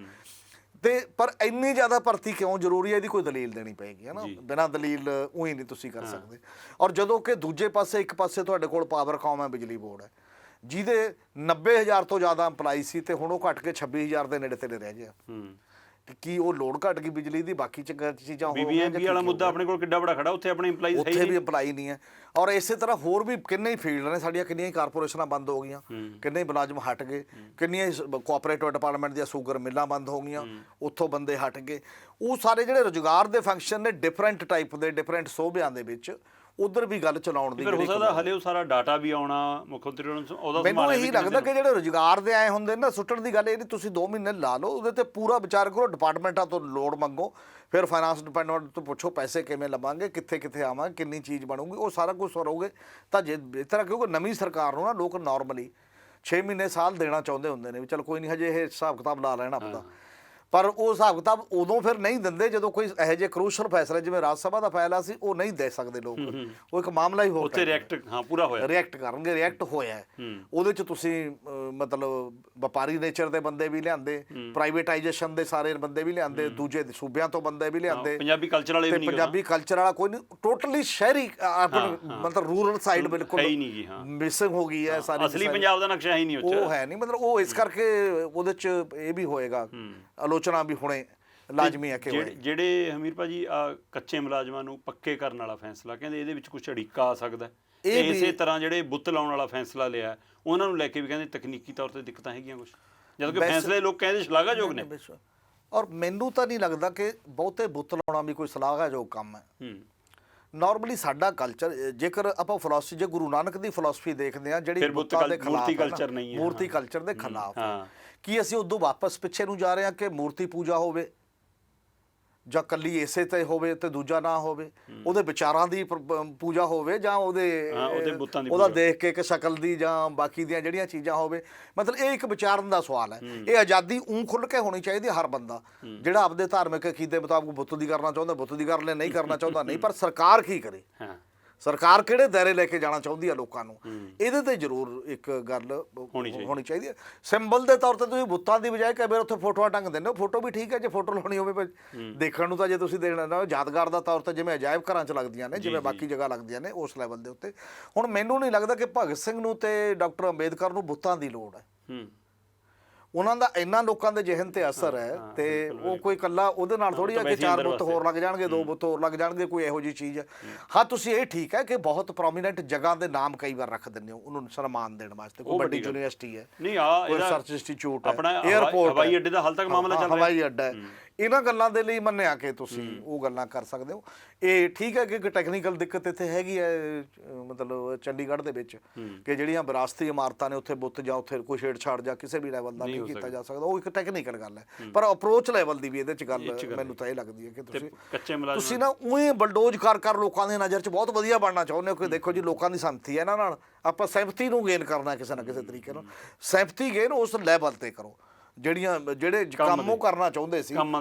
ਤੇ ਪਰ ਇੰਨੀ ਜ਼ਿਆਦਾ ਭਰਤੀ ਕਿਉਂ ਜ਼ਰੂਰੀ ਹੈ, ਇਹਦੀ ਕੋਈ ਦਲੀਲ ਦੇਣੀ ਪਏਗੀ, ਹੈ ਨਾ, ਬਿਨਾਂ ਦਲੀਲ ਉਹੀ ਨਹੀਂ ਤੁਸੀਂ ਕਰ ਸਕਦੇ। ਔਰ ਜਦੋਂ ਕਿ ਦੂਜੇ ਪਾਸੇ ਇੱਕ ਪਾਸੇ ਤੁਹਾਡੇ ਕੋਲ ਪਾਵਰਕਾਮ ਹੈ, ਬਿਜਲੀ ਬੋਰਡ ਹੈ, ਜਿਹਦੇ 90,000 ਤੋਂ ਜ਼ਿਆਦਾ ਇੰਪਲਾਈ ਸੀ ਤੇ ਹੁਣ ਉਹ ਘੱਟ ਕੇ 26,000 ਦੇ ਨੇੜੇ ਤੇੜੇ ਰਹਿ ਗਿਆ। ਕੀ ਉਹ ਲੋੜ ਘਟ ਗਈ ਬਿਜਲੀ ਦੀ, ਬਾਕੀ ਚੀਜ਼ਾਂ ਹੋ ਗਈਆਂ? ਬੀਬੀਐਮਬੀ ਵਾਲਾ ਮੁੱਦਾ ਆਪਣੇ ਕੋਲ ਕਿੱਡਾ ਬੜਾ ਖੜਾ, ਉੱਥੇ ਆਪਣੇ ਇੰਪਲਾਈਜ਼ ਹੈ ਹੀ ਨਹੀਂ, ਉੱਥੇ ਵੀ ਇੰਪਲਾਈ ਨਹੀਂ ਹੈ। ਔਰ ਇਸੇ ਤਰ੍ਹਾਂ ਹੋਰ ਵੀ ਕਿੰਨੇ ਹੀ ਫੀਲਡ ਨੇ ਸਾਡੀਆਂ, ਕਿੰਨੀਆਂ ਹੀ ਕਾਰਪੋਰੇਸ਼ਨਾਂ ਬੰਦ ਹੋ ਗਈਆਂ, ਕਿੰਨੇ ਹੀ ਮੁਲਾਜ਼ਮ ਹਟ ਗਏ, ਕਿੰਨੀਆਂ ਹੀ ਕੋਆਪਰੇਟਿਵ ਡਿਪਾਰਟਮੈਂਟ ਦੀਆਂ ਸ਼ੂਗਰ ਮਿੱਲਾਂ ਬੰਦ ਹੋ ਗਈਆਂ, ਉੱਥੋਂ ਬੰਦੇ ਹਟ ਗਏ। ਉਹ ਸਾਰੇ ਜਿਹੜੇ ਰੁਜ਼ਗਾਰ ਦੇ ਫੰਕਸ਼ਨ ਨੇ ਡਿਫਰੈਂਟ ਟਾਈਪ ਦੇ, ਡਿਫਰੈਂਟ ਸੋਭਿਆਂ ਦੇ ਵਿੱਚ, ਉਧਰ ਵੀ ਗੱਲ ਚਲਾਉਣ ਦੀ ਹੋ ਸਕਦਾ ਹਲੇ ਉਹ ਸਾਰਾ ਡਾਟਾ ਵੀ ਆਉਣਾ, ਮੁੱਖ ਮੰਤਰੀ ਨੂੰ ਉਹਦਾ ਮੈਨੂੰ ਇਹੀ ਲੱਗਦਾ ਕਿ ਜਿਹੜੇ ਰੁਜ਼ਗਾਰ ਦੇ ਆਏ ਹੁੰਦੇ ਨਾ, ਸੁੱਟਣ ਦੀ ਗੱਲ ਇਹ ਨਹੀਂ, ਤੁਸੀਂ 2 ਮਹੀਨੇ ਲਾ ਲਓ, ਉਹਦੇ ਤੇ ਪੂਰਾ ਵਿਚਾਰ ਕਰੋ, ਡਿਪਾਰਟਮੈਂਟਾਂ ਤੋਂ ਲੋੜ ਮੰਗੋ, ਫਿਰ ਫਾਈਨਾਂਸ ਡਿਪਾਰਟਮੈਂਟ ਤੋਂ ਪੁੱਛੋ ਪੈਸੇ ਕਿਵੇਂ ਲਵਾਂਗੇ, ਕਿੱਥੇ ਆਵਾਂਗੇ, ਕਿੰਨੀ ਚੀਜ਼ ਬਣੂਗੀ, ਉਹ ਸਾਰਾ ਕੁਝ ਕਰੋਗੇ ਤਾਂ ਜੇ ਇਸ ਤਰ੍ਹਾਂ, ਕਿਉਂਕਿ ਨਵੀਂ ਸਰਕਾਰ ਨੂੰ ਨਾ ਲੋਕ ਨਾਰਮਲੀ 6 ਮਹੀਨੇ ਸਾਲ ਦੇਣਾ ਚਾਹੁੰਦੇ ਹੁੰਦੇ ਨੇ ਵੀ ਚਲ ਕੋਈ ਨਹੀਂ ਹਜੇ ਇਹ ਹਿਸਾਬ ਕਿਤਾਬ ਲਾ ਲੈਣਾ ਆਪਦਾ, ਪਰ ਉਹ ਹਿਸਾਬ ਕਿਤਾਬ ਉਦੋਂ ਫਿਰ ਨਹੀਂ ਦਿੰਦੇ ਜਦੋਂ ਕੋਈ ਇਹੋ ਜਿਹੇ ਕਰੂਸ਼ਲ ਫੈਸਲੇ ਜਿਵੇਂ ਰਾਜ ਸਭਾ ਦਾ ਫੈਸਲਾ ਸੀ ਉਹ ਨਹੀਂ ਦੇ ਸਕਦੇ ਲੋਕ, ਉਹ ਇੱਕ ਮਾਮਲਾ ਹੀ ਹੋ ਉੱਥੇ ਰਿਐਕਟ ਪੂਰਾ ਹੋਇਆ, ਰਿਐਕਟ ਕਰਨਗੇ, ਰਿਐਕਟ ਹੋਇਆ। ਉਹਦੇ 'ਚ ਤੁਸੀਂ ਮਤਲਬ ਵਪਾਰੀ ਨੇਚਰ ਦੇ ਬੰਦੇ ਵੀ ਲਿਆਂਦੇ, ਪ੍ਰਾਈਵੇਟਾਈਜੇਸ਼ਨ ਦੇ ਸਾਰੇ ਬੰਦੇ ਵੀ ਲਿਆਂਦੇ, ਦੂਜੇ ਸੂਬਿਆਂ ਤੋਂ ਬੰਦੇ ਵੀ ਲਿਆਂਦੇ, ਪੰਜਾਬੀ ਕਲਚਰ ਵਾਲੇ ਵੀ ਨਹੀਂ, ਪੰਜਾਬੀ ਕਲਚਰ ਵਾਲਾ ਕੋਈ ਨਹੀਂ, ਟੋਟਲੀ ਸ਼ਹਿਰੀ ਮਤਲਬ ਰੂਰਲ ਸਾਈਡ ਬਿਲਕੁਲ ਮਿਸਿੰਗ ਹੋ ਗਈ ਹੈ ਸਾਰੀ, ਅਸਲੀ ਪੰਜਾਬ ਦਾ ਨਕਸ਼ਾ ਹੀ ਨਹੀਂ ਉਹ ਹੈ ਨਹੀਂ। ਮਤਲਬ ਉਹ ਇਸ ਕਰਕੇ ਉਹਦੇ 'ਚ ਇਹ ਵੀ ਹੋਏਗਾ, ਆਲੋਚਨਾ ਵੀ ਹੁਣੇ ਲਾਜ਼ਮੀ ਹੈ ਕਿ ਹੋਏ। ਜਿਹੜੇ ਹਮੀਰ ਭਾਜੀ ਕੱਚੇ ਮੁਲਾਜ਼ਮਾਂ ਨੂੰ ਪੱਕੇ ਕਰਨ ਵਾਲਾ ਫੈਸਲਾ ਕਹਿੰਦੇ ਇਹਦੇ ਵਿੱਚ ਕੁਝ ਅੜਿੱਕਾ ਆ ਸਕਦਾ ਤੇ ਇਸੇ ਤਰ੍ਹਾਂ ਜਿਹੜੇ ਬੁੱਤ ਲਾਉਣ ਵਾਲਾ ਫੈਸਲਾ ਲਿਆ ਉਹਨਾਂ ਨੂੰ ਲੈ ਕੇ ਵੀ ਕਹਿੰਦੇ ਤਕਨੀਕੀ ਤੌਰ ਤੇ ਦਿੱਕਤਾਂ ਹੈਗੀਆਂ ਕੁਝ, ਜਦੋਂ ਕਿ ਫੈਸਲੇ ਲੋਕ ਕਹਿੰਦੇ ਸ਼ਲਾਘਾਯੋਗ ਨੇ। ਔਰ ਮੈਨੂੰ ਤਾਂ ਨਹੀਂ ਲੱਗਦਾ ਕਿ ਬਹੁਤੇ ਬੁੱਤ ਲਾਉਣਾ ਵੀ ਕੋਈ ਸ਼ਲਾਘਾਯੋਗ ਕੰਮ ਹੈ। ਨਾਰਮਲੀ ਸਾਡਾ ਕਲਚਰ, ਜੇਕਰ ਆਪਾਂ ਫਿਲਾਸਫੀ, ਜੇ ਗੁਰੂ ਨਾਨਕ ਦੀ ਫਿਲਾਸਫੀ ਦੇਖਦੇ ਆ ਜਿਹੜੀ ਬੁੱਤਾਂ ਦੇ ਖਿਲਾਫ ਮੂਰਤੀ ਕਲਚਰ ਨਹੀਂ ਹੈ, ਮੂਰਤੀ ਕਲਚਰ ਦੇ ਖਿਲਾਫ, ਕੀ ਅਸੀਂ ਉਦੋਂ ਵਾਪਸ ਪਿੱਛੇ ਨੂੰ ਜਾ ਰਹੇ ਹਾਂ ਕਿ ਮੂਰਤੀ ਪੂਜਾ ਹੋਵੇ ਜਾਂ ਕੱਲੀ ਇਸੇ ਤੇ ਹੋਵੇ ਤੇ ਦੂਜਾ ਨਾ ਹੋਵੇ, ਉਹਦੇ ਵਿਚਾਰਾਂ ਦੀ ਪੂਜਾ ਹੋਵੇ ਜਾਂ ਉਹਦਾ ਦੇਖ ਕੇ ਇੱਕ ਸ਼ਕਲ ਦੀ ਜਾਂ ਬਾਕੀ ਦੀਆਂ ਜਿਹੜੀਆਂ ਚੀਜ਼ਾਂ ਹੋਵੇ। ਮਤਲਬ ਇਹ ਇੱਕ ਵਿਚਾਰਨ ਦਾ ਸਵਾਲ ਹੈ। ਇਹ ਆਜ਼ਾਦੀ ਖੁੱਲ੍ਹ ਕੇ ਹੋਣੀ ਚਾਹੀਦੀ ਹਰ ਬੰਦਾ ਜਿਹੜਾ ਆਪਦੇ ਧਾਰਮਿਕ ਅਕੀਦੇ ਮੁਤਾਬਕ ਬੁੱਤ ਦੀ ਕਰਨਾ ਚਾਹੁੰਦਾ ਬੁੱਤ ਦੀ ਕਰ ਲੈ, ਨਹੀਂ ਕਰਨਾ ਚਾਹੁੰਦਾ ਨਹੀਂ। ਪਰ ਸਰਕਾਰ ਕੀ ਕਰੇ, ਸਰਕਾਰ ਕਿਹੜੇ ਦਾਇਰੇ ਲੈ ਕੇ ਜਾਣਾ ਚਾਹੁੰਦੀ ਆ ਲੋਕਾਂ ਨੂੰ, ਇਹਦੇ ਤੇ ਜ਼ਰੂਰ ਇੱਕ ਗੱਲ ਹੋਣੀ ਚਾਹੀਦੀ ਹੈ। ਸਿੰਬਲ ਦੇ ਤੌਰ ਤੇ ਤੁਸੀਂ ਬੁੱਤਾਂ ਦੀ ਬਜਾਏ ਕਈ ਵਾਰ ਉੱਥੇ ਫੋਟੋਆਂ ਟੰਗ ਦਿੰਦੇ ਹੋ, ਫੋਟੋ ਵੀ ਠੀਕ ਹੈ ਜੇ ਫੋਟੋ ਲਾਉਣੀ ਹੋਵੇ, ਪਰ ਦੇਖਣ ਨੂੰ ਤਾਂ ਜੇ ਤੁਸੀਂ ਦੇਣਾ ਨਾ ਯਾਦਗਾਰ ਦਾ ਤੌਰ ਤੇ ਜਿਵੇਂ ਅਜਾਇਬ ਘਰਾਂ 'ਚ ਲੱਗਦੀਆਂ ਨੇ, ਜਿਵੇਂ ਬਾਕੀ ਜਗ੍ਹਾ ਲੱਗਦੀਆਂ ਨੇ, ਉਸ ਲੈਵਲ ਦੇ ਉੱਤੇ। ਹੁਣ ਮੈਨੂੰ ਨਹੀਂ ਲੱਗਦਾ ਕਿ ਭਗਤ ਸਿੰਘ ਨੂੰ ਤੇ ਡਾਕਟਰ ਅੰਬੇਦਕਰ ਨੂੰ ਬੁੱਤਾਂ ਦੀ ਲੋੜ ਹੈ। ਉਹਨਾਂ ਦਾ ਇੰਨਾ ਲੋਕਾਂ ਦੇ ਜਿਹਨ ਤੇ ਅਸਰ ਹੈ ਤੇ ਉਹ ਕੋਈ ਇਕੱਲਾ ਉਹਦੇ ਨਾਲ ਥੋੜ੍ਹੀ ਆ ਕਿ 4 ਬੁੱਤ ਹੋਰ ਲੱਗ ਜਾਣਗੇ, 2 ਬੁੱਤ ਹੋਰ ਲੱਗ ਜਾਣਗੇ, ਕੋਈ ਇਹੋ ਜਿਹੀ ਚੀਜ਼ ਹੈ। ਹਾਂ, ਤੁਸੀਂ ਇਹ ਠੀਕ ਹੈ ਕਿ ਬਹੁਤ ਪ੍ਰੋਮੀਨੈਂਟ ਜਗ੍ਹਾ ਦੇ ਨਾਮ ਕਈ ਵਾਰ ਰੱਖ ਦਿੰਦੇ ਹੋ ਉਹਨੂੰ ਸਨਮਾਨ ਦੇਣ ਵਾਸਤੇ, ਕੋਈ ਵੱਡੀ ਯੂਨੀਵਰਸਿਟੀ ਹੈ, ਕੋਈ ਰਿਸਰਚ ਇੰਸਟੀਚਿਊਟ ਹੈ, ਏਅਰਪੋਰਟ, ਹਵਾਈ ਅੱਡੇ ਦਾ ਹਾਲ ਤੱਕ ਮਾਮਲਾ ਚੱਲ ਰਿਹਾ, ਹਵਾਈ ਅੱਡਾ ਹੈ, ਇਹਨਾਂ ਗੱਲਾਂ ਦੇ ਲਈ ਮੰਨਿਆ ਕਿ ਤੁਸੀਂ ਉਹ ਗੱਲਾਂ ਕਰ ਸਕਦੇ ਹੋ। ਇਹ ਠੀਕ ਹੈ ਕਿ ਇੱਕ ਟੈਕਨੀਕਲ ਦਿੱਕਤ ਇੱਥੇ ਹੈਗੀ ਹੈ, ਮਤਲਬ ਚੰਡੀਗੜ੍ਹ ਦੇ ਵਿੱਚ, ਕਿ ਜਿਹੜੀਆਂ ਵਿਰਾਸਤੀ ਇਮਾਰਤਾਂ ਨੇ ਉੱਥੇ ਬੁੱਤ ਜਾਂ ਉੱਥੇ ਕੋਈ ਛੇੜਛਾੜ ਜਾਂ ਕਿਸੇ ਵੀ ਲੈਵਲ ਦਾ ਨਹੀਂ ਕੀਤਾ ਜਾ ਸਕਦਾ, ਉਹ ਇੱਕ ਟੈਕਨੀਕਲ ਗੱਲ ਹੈ। ਪਰ ਅਪਰੋਚ ਲੈਵਲ ਦੀ ਵੀ ਇਹਦੇ 'ਚ ਗੱਲ ਮੈਨੂੰ ਤਾਂ ਇਹ ਲੱਗਦੀ ਹੈ ਕਿ ਤੁਸੀਂ ਨਾ ਉਹੀ ਬਲਡੋਜ਼ ਕਰ ਲੋਕਾਂ ਦੀ ਨਜ਼ਰ 'ਚ ਬਹੁਤ ਵਧੀਆ ਬਣਨਾ ਚਾਹੁੰਦੇ ਹੋ ਕਿ ਦੇਖੋ ਜੀ ਲੋਕਾਂ ਦੀ ਸੰਮਤੀ ਹੈ ਇਹਨਾਂ ਨਾਲ, ਆਪਾਂ ਸਹਿਮਤੀ ਨੂੰ ਗੇਨ ਕਰਨਾ ਕਿਸੇ ਨਾ ਕਿਸੇ ਤਰੀਕੇ ਨਾਲ। ਸਹਿਮਤੀ ਗੇਨ ਉਸ ਲੈਵਲ ਤੇ ਕਰੋ ਜਿਹੜੇ ਕੰਮ ਉਹ ਕਰਨਾ ਚਾਹੁੰਦੇ ਸੀ,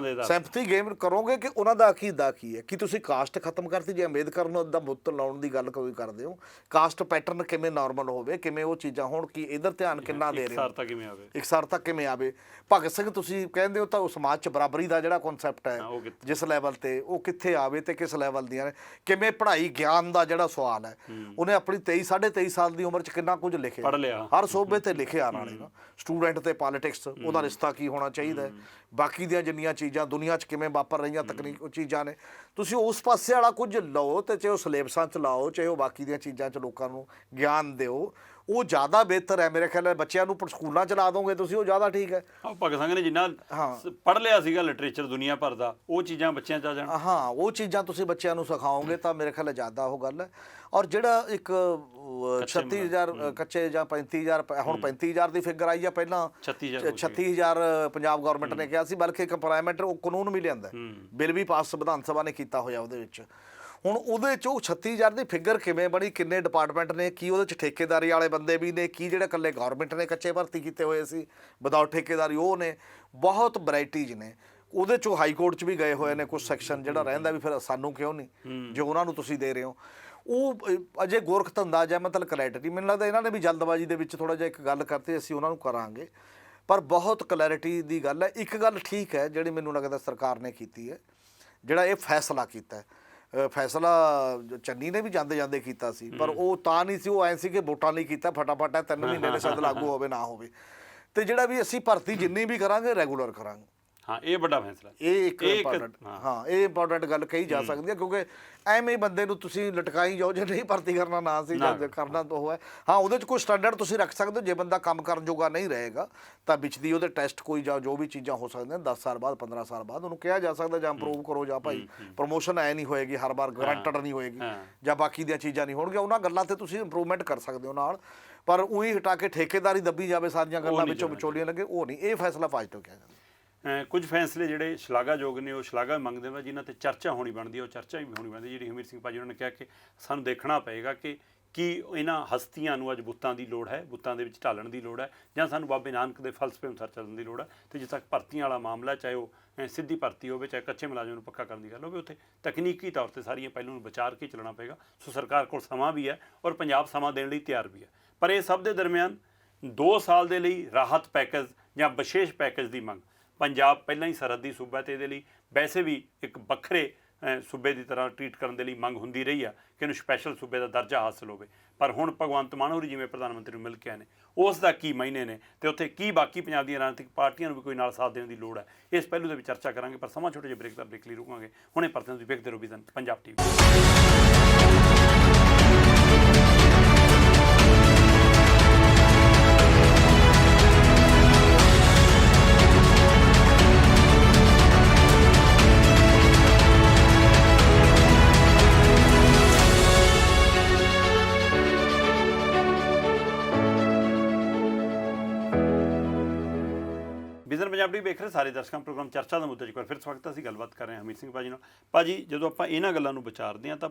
ਸਿੰਪਥੀ ਗੇਮ ਕਰੋਗੇ ਕਿ ਉਹਨਾਂ ਦਾ ਅਕੀਦਾ ਕੀ ਹੈ। ਕਿ ਤੁਸੀਂ ਕਾਸਟ ਖਤਮ ਕਰਤੀ, ਜੇ ਅੰਬੇਦਕਰ ਨੂੰ ਦਾ ਬੁੱਤ ਲਾਉਣ ਦੀ ਗੱਲ ਕੋਈ ਕਰਦੇ ਹੋ, ਕਾਸਟ ਪੈਟਰਨ ਕਿਵੇਂ ਨਾਰਮਲ ਹੋਵੇ, ਕਿਵੇਂ ਉਹ ਚੀਜ਼ਾਂ ਹੋਣ, ਕਿ ਇਧਰ ਧਿਆਨ ਕਿੰਨਾ ਦੇ ਰਹੇ ਹੋ, ਇਕਸਾਰਤਾ ਕਿਵੇਂ ਆਵੇ। ਭਗਤ ਸਿੰਘ ਤੁਸੀਂ ਕਹਿੰਦੇ ਹੋ ਤਾਂ ਉਹ ਸਮਾਜ 'ਚ ਬਰਾਬਰੀ ਦਾ ਜਿਹੜਾ ਕਨਸੈਪਟ ਹੈ ਜਿਸ ਲੈਵਲ ਤੇ ਉਹ ਕਿੱਥੇ ਆਵੇ ਤੇ ਕਿਸ ਲੈਵਲ ਦੀਆਂ ਨੇ, ਕਿਵੇਂ ਪੜ੍ਹਾਈ ਗਿਆਨ ਦਾ ਜਿਹੜਾ ਸਵਾਲ ਹੈ, ਉਹਨੇ ਆਪਣੀ 23-23.5 ਸਾਲ ਦੀ ਉਮਰ 'ਚ ਕਿੰਨਾ ਕੁਝ ਲਿਖਿਆ, ਹਰ ਸੂਬੇ ਤੇ ਲਿਖਿਆ ਨਾਲੇ ਨਾ, ਸਟੂਡੈਂਟ ਤੇ ਪੋਲਿਟਿਕਸ, ਉਹਦਾ ਰਿਸ਼ਤਾ ਕੀ ਹੋਣਾ ਚਾਹੀਦਾ, ਬਾਕੀ ਦੀਆਂ ਜਿੰਨੀਆਂ ਚੀਜ਼ਾਂ ਦੁਨੀਆ 'ਚ ਕਿਵੇਂ ਵਾਪਰ ਰਹੀਆਂ ਤਕਨੀਕ ਚੀਜ਼ਾਂ ਨੇ, ਤੁਸੀਂ ਉਸ ਪਾਸੇ ਵਾਲਾ ਕੁਝ ਲਓ ਤੇ ਚਾਹੇ ਉਹ ਸਿਲੇਬਸਾਂ 'ਚ ਲਾਓ, ਚਾਹੇ ਉਹ ਬਾਕੀ ਦੀਆਂ ਚੀਜ਼ਾਂ 'ਚ ਲੋਕਾਂ ਨੂੰ ਗਿਆਨ ਦਿਓ, ਉਹ ਜ਼ਿਆਦਾ ਬਿਹਤਰ ਹੈ ਮੇਰੇ ਖਿਆਲ। ਬੱਚਿਆਂ ਨੂੰ ਸਕੂਲਾਂ 'ਚ ਲਾ ਦੋਗੇ ਤੁਸੀਂ, ਉਹ ਜ਼ਿਆਦਾ ਠੀਕ ਹੈ। ਭਗਤ ਸਿੰਘ ਨੇ ਜਿੰਨਾ ਪੜ੍ਹ ਲਿਆ ਸੀਗਾ ਲਿਟਰੇਚਰ ਦੁਨੀਆ ਭਰ ਦਾ, ਉਹ ਚੀਜ਼ਾਂ ਬੱਚਿਆਂ 'ਚ ਆ ਜਾਣ। ਹਾਂ, ਉਹ ਚੀਜ਼ਾਂ ਤੁਸੀਂ ਬੱਚਿਆਂ ਨੂੰ ਸਿਖਾਓਗੇ ਤਾਂ ਮੇਰੇ ਖਿਆਲ ਜ਼ਿਆਦਾ ਉਹ ਗੱਲ ਹੈ। ਔਰ ਜਿਹੜਾ ਇੱਕ 36,000 ਕੱਚੇ ਜਾਂ 35,000, ਹੁਣ 35,000 ਦੀ ਫਿਗਰ ਆਈ ਆ, ਪਹਿਲਾਂ 36,000 ਪੰਜਾਬ ਗੌਰਮੈਂਟ ਨੇ ਕਿਹਾ ਸੀ, ਬਲਕਿ ਇੱਕ ਪ੍ਰਾਈਵੇਟ ਉਹ ਕਾਨੂੰਨ ਵੀ ਲਿਆਂਦਾ, ਬਿੱਲ ਵੀ ਪਾਸ ਵਿਧਾਨ ਸਭਾ ਨੇ ਕੀਤਾ ਹੋਇਆ ਉਹਦੇ ਵਿੱਚ। ਹੁਣ ਉਹਦੇ 'ਚ ਉਹ 36,000 ਦੀ ਫਿਗਰ ਕਿਵੇਂ ਬਣੀ, ਕਿੰਨੇ ਡਿਪਾਰਟਮੈਂਟ ਨੇ, ਕੀ ਉਹਦੇ 'ਚ ਠੇਕੇਦਾਰੀ ਵਾਲੇ ਬੰਦੇ ਵੀ ਨੇ, ਕੀ ਜਿਹੜੇ ਇਕੱਲੇ ਗੌਰਮੈਂਟ ਨੇ ਕੱਚੇ ਭਰਤੀ ਕੀਤੇ ਹੋਏ ਸੀ ਵਿਦਆਊਟ ਠੇਕੇਦਾਰੀ ਉਹ ਨੇ, ਬਹੁਤ ਵੈਰਾਈਟੀਜ਼ ਨੇ ਉਹਦੇ 'ਚੋਂ। ਹਾਈ ਕੋਰਟ 'ਚ ਵੀ ਗਏ ਹੋਏ ਨੇ ਕੁਝ ਸੈਕਸ਼ਨ, ਜਿਹੜਾ ਰਹਿੰਦਾ ਵੀ ਫਿਰ ਸਾਨੂੰ ਕਿਉਂ ਨਹੀਂ ਜੇ ਉਹਨਾਂ ਨੂੰ ਤੁਸੀਂ ਦੇ ਰਹੇ ਹੋ। ਉਹ ਅਜੇ ਗੋਰਖ ਧੰਦਾ ਜਾਂ ਮਤਲਬ ਕਲੈਰਿਟੀ, ਮੈਨੂੰ ਲੱਗਦਾ ਇਹਨਾਂ ਨੇ ਵੀ ਜਲਦਬਾਜ਼ੀ ਦੇ ਵਿੱਚ ਥੋੜ੍ਹਾ ਜਿਹਾ ਇੱਕ ਗੱਲ ਕਰਤੀ, ਅਸੀਂ ਉਹਨਾਂ ਨੂੰ ਕਰਾਂਗੇ, ਪਰ ਬਹੁਤ ਕਲੈਰਿਟੀ ਦੀ ਗੱਲ ਹੈ। ਇੱਕ ਗੱਲ ਠੀਕ ਹੈ ਜਿਹੜੀ ਮੈਨੂੰ ਲੱਗਦਾ ਸਰਕਾਰ ਨੇ ਕੀਤੀ ਹੈ, ਜਿਹੜਾ ਇਹ ਫੈਸਲਾ ਕੀਤਾ ਹੈ, ਫੈਸਲਾ ਚੰਨੀ ਨੇ ਵੀ ਜਾਂਦੇ ਜਾਂਦੇ ਕੀਤਾ ਸੀ, ਪਰ ਉਹ ਤਾਂ ਨਹੀਂ ਸੀ, ਉਹ ਐਂ ਸੀ ਕਿ ਵੋਟਾਂ ਲਈ ਕੀਤਾ, ਫਟਾਫਟ 3 ਮਹੀਨੇ ਦੇ ਸ਼ਾਇਦ ਲਾਗੂ ਹੋਵੇ ਨਾ ਹੋਵੇ, ਤੇ ਜਿਹੜਾ ਵੀ ਅਸੀਂ ਭਰਤੀ ਜਿੰਨੀ ਵੀ ਕਰਾਂਗੇ ਰੈਗੂਲਰ ਕਰਾਂਗੇ। ਹਾਂ, ਇਹ ਵੱਡਾ ਫੈਸਲਾ, ਇਹ ਇੱਕ ਇੰਪੋਰਟੈਂਟ, ਹਾਂ ਇਹ ਇੰਪੋਰਟੈਂਟ ਗੱਲ ਕਹੀ ਜਾ ਸਕਦੀ ਹੈ, ਕਿਉਂਕਿ ਐਵੇਂ ਹੀ ਬੰਦੇ ਨੂੰ ਤੁਸੀਂ ਲਟਕਾਈ ਜਾਓ, ਜੇ ਨਹੀਂ ਭਰਤੀ ਕਰਨਾ ਨਾ ਸੀ ਜਾਂ ਕਰਨਾ ਤਾਂ ਉਹ ਹੈ। ਹਾਂ, ਉਹਦੇ 'ਚ ਕੋਈ ਸਟੈਂਡਰਡ ਤੁਸੀਂ ਰੱਖ ਸਕਦੇ ਹੋ, ਜੇ ਬੰਦਾ ਕੰਮ ਕਰਨ ਜੋਗਾ ਨਹੀਂ ਰਹੇਗਾ ਤਾਂ ਵਿੱਚ ਦੀ ਉਹਦੇ ਟੈਸਟ ਕੋਈ ਜਾਂ ਜੋ ਵੀ ਚੀਜ਼ਾਂ ਹੋ ਸਕਦੀਆਂ 10 ਸਾਲ ਬਾਅਦ 15 ਸਾਲ ਬਾਅਦ ਉਹਨੂੰ ਕਿਹਾ ਜਾ ਸਕਦਾ ਜਾਂ ਇੰਪਰੂਵ ਕਰੋ, ਜਾਂ ਭਾਈ ਪ੍ਰਮੋਸ਼ਨ ਐ ਨਹੀਂ ਹੋਏਗੀ ਹਰ ਵਾਰ ਗਰੰਟਡ ਨਹੀਂ ਹੋਏਗੀ, ਜਾਂ ਬਾਕੀ ਦੀਆਂ ਚੀਜ਼ਾਂ ਨਹੀਂ ਹੋਣਗੀਆਂ, ਉਹਨਾਂ ਗੱਲਾਂ ਤੇ ਤੁਸੀਂ ਇੰਪਰੂਵਮੈਂਟ ਕਰ ਸਕਦੇ ਹੋ ਨਾਲ। ਪਰ ਉਹੀ ਹਟਾ ਕੇ ਠੇਕੇਦਾਰੀ ਦੱਬੀ ਜਾਵੇ, ਸਾਰੀਆਂ ਗੱਲਾਂ ਵਿੱਚੋਂ ਵਿਚੋਲੀਆਂ ਲੱਗੇ, ਉਹ ਨਹੀਂ। ਇਹ ਫੈਸਲਾ ਪੋਜ਼ਿਟਿਵ ਕਿਹਾ ਜਾਂਦਾ। ਕੁਝ ਫੈਸਲੇ ਜਿਹੜੇ ਸ਼ਲਾਘਾਯੋਗ ਨੇ, ਉਹ ਸ਼ਲਾਘਾ ਮੰਗਦੇ ਨੇ, ਜਿਨ੍ਹਾਂ 'ਤੇ ਚਰਚਾ ਹੋਣੀ ਬਣਦੀ ਹੈ, ਉਹ ਚਰਚਾ ਵੀ ਹੋਣੀ ਬਣਦੀ। ਜਿਹੜੀ ਹਮੀਰ ਸਿੰਘ ਭਾਜੀ ਉਹਨਾਂ ਨੇ ਕਿਹਾ ਕਿ ਸਾਨੂੰ ਦੇਖਣਾ ਪਏਗਾ ਕਿ ਕੀ ਇਹਨਾਂ ਹਸਤੀਆਂ ਨੂੰ ਅੱਜ ਬੁੱਤਾਂ ਦੀ ਲੋੜ ਹੈ, ਬੁੱਤਾਂ ਦੇ ਵਿੱਚ ਢਾਲਣ ਦੀ ਲੋੜ ਹੈ, ਜਾਂ ਸਾਨੂੰ ਬਾਬੇ ਨਾਨਕ ਦੇ ਫਲਸਫੇ ਅਨੁਸਾਰ ਚੱਲਣ ਦੀ ਲੋੜ ਹੈ। ਅਤੇ ਜਿੱਥੇ ਤੱਕ ਭਰਤੀਆਂ ਵਾਲਾ ਮਾਮਲਾ, ਚਾਹੇ ਉਹ ਸਿੱਧੀ ਭਰਤੀ ਹੋਵੇ, ਚਾਹੇ ਕੱਚੇ ਮੁਲਾਜ਼ਮ ਨੂੰ ਪੱਕਾ ਕਰਨ ਦੀ ਗੱਲ ਹੋਵੇ, ਉੱਥੇ ਤਕਨੀਕੀ ਤੌਰ 'ਤੇ ਸਾਰੀਆਂ ਪਹਿਲੂਆਂ ਨੂੰ ਵਿਚਾਰ ਕੇ ਚੱਲਣਾ ਪਏਗਾ। ਸੋ ਸਰਕਾਰ ਕੋਲ ਸਮਾਂ ਵੀ ਹੈ ਔਰ ਪੰਜਾਬ ਸਮਾਂ ਦੇਣ ਲਈ ਤਿਆਰ ਵੀ ਹੈ। ਪਰ ਇਹ ਸਭ ਦੇ ਦਰਮਿਆਨ 2 ਸਾਲ ਦੇ ਲਈ ਰਾਹਤ ਪੈਕੇਜ ਜਾਂ ਵਿਸ਼ੇਸ਼ ਪੈਕੇਜ ਦੀ ਮੰਗ, ਪੰਜਾਬ ਪਹਿਲਾਂ ਹੀ ਸਰਹੱਦੀ ਸੂਬਾ ਅਤੇ ਇਹਦੇ ਲਈ ਵੈਸੇ ਵੀ ਇੱਕ ਵੱਖਰੇ ਸੂਬੇ ਦੀ ਤਰ੍ਹਾਂ ਟਰੀਟ ਕਰਨ ਦੇ ਲਈ ਮੰਗ ਹੁੰਦੀ ਰਹੀ ਆ ਕਿ ਇਹਨੂੰ ਸਪੈਸ਼ਲ ਸੂਬੇ ਦਾ ਦਰਜਾ ਹਾਸਲ ਹੋਵੇ। ਪਰ ਹੁਣ ਭਗਵੰਤ ਮਾਨ ਹੋਰੀ ਜਿਵੇਂ ਪ੍ਰਧਾਨ ਮੰਤਰੀ ਨੂੰ ਮਿਲ ਕੇ ਆਏ ਨੇ, ਉਸ ਦਾ ਕੀ ਮਾਇਨੇ ਨੇ ਤੇ ਉੱਥੇ ਕੀ ਬਾਕੀ ਪੰਜਾਬ ਦੀਆਂ ਰਾਜਨੀਤਿਕ ਪਾਰਟੀਆਂ ਨੂੰ ਵੀ ਕੋਈ ਨਾਲ ਸਾਥ ਦੇਣ ਦੀ ਲੋੜ ਹੈ, ਇਸ ਪਹਿਲੂ ਦੇ ਵਿੱਚ ਚਰਚਾ ਕਰਾਂਗੇ। ਪਰ ਸਮਾਂ ਛੋਟੇ ਜਿਹੇ ਬ੍ਰੇਕ ਦਾ ਬ੍ਰੇਕ ਲਈ ਰੁਕਾਂਗੇ। ਹੁਣੇ ਪਰਤੇ ਤੁਸੀਂ ਵੇਖਦੇ ਰਹੋ vision Punjab TV। Vision Punjab TV ਵੇਖ ਰਹੇ ਸਾਰੇ ਦਰਸ਼ਕਾਂ ਪ੍ਰੋਗਰਾਮ ਚਰਚਾ ਦਾ ਮੁੱਦਾ 'ਚ ਇੱਕ ਵਾਰ ਫਿਰ ਸਵਾਗਤ ਹੈ। ਅਸੀਂ ਗੱਲਬਾਤ ਕਰ ਰਹੇ ਹਾਂ ਹਮੀਤ ਸਿੰਘ ਭਾਜੀ ਨਾਲ। ਭਾਜੀ, ਜਦੋਂ ਆਪਾਂ ਇਹਨਾਂ ਗੱਲਾਂ ਨੂੰ ਵਿਚਾਰਦੇ ਹਾਂ ਤਾਂ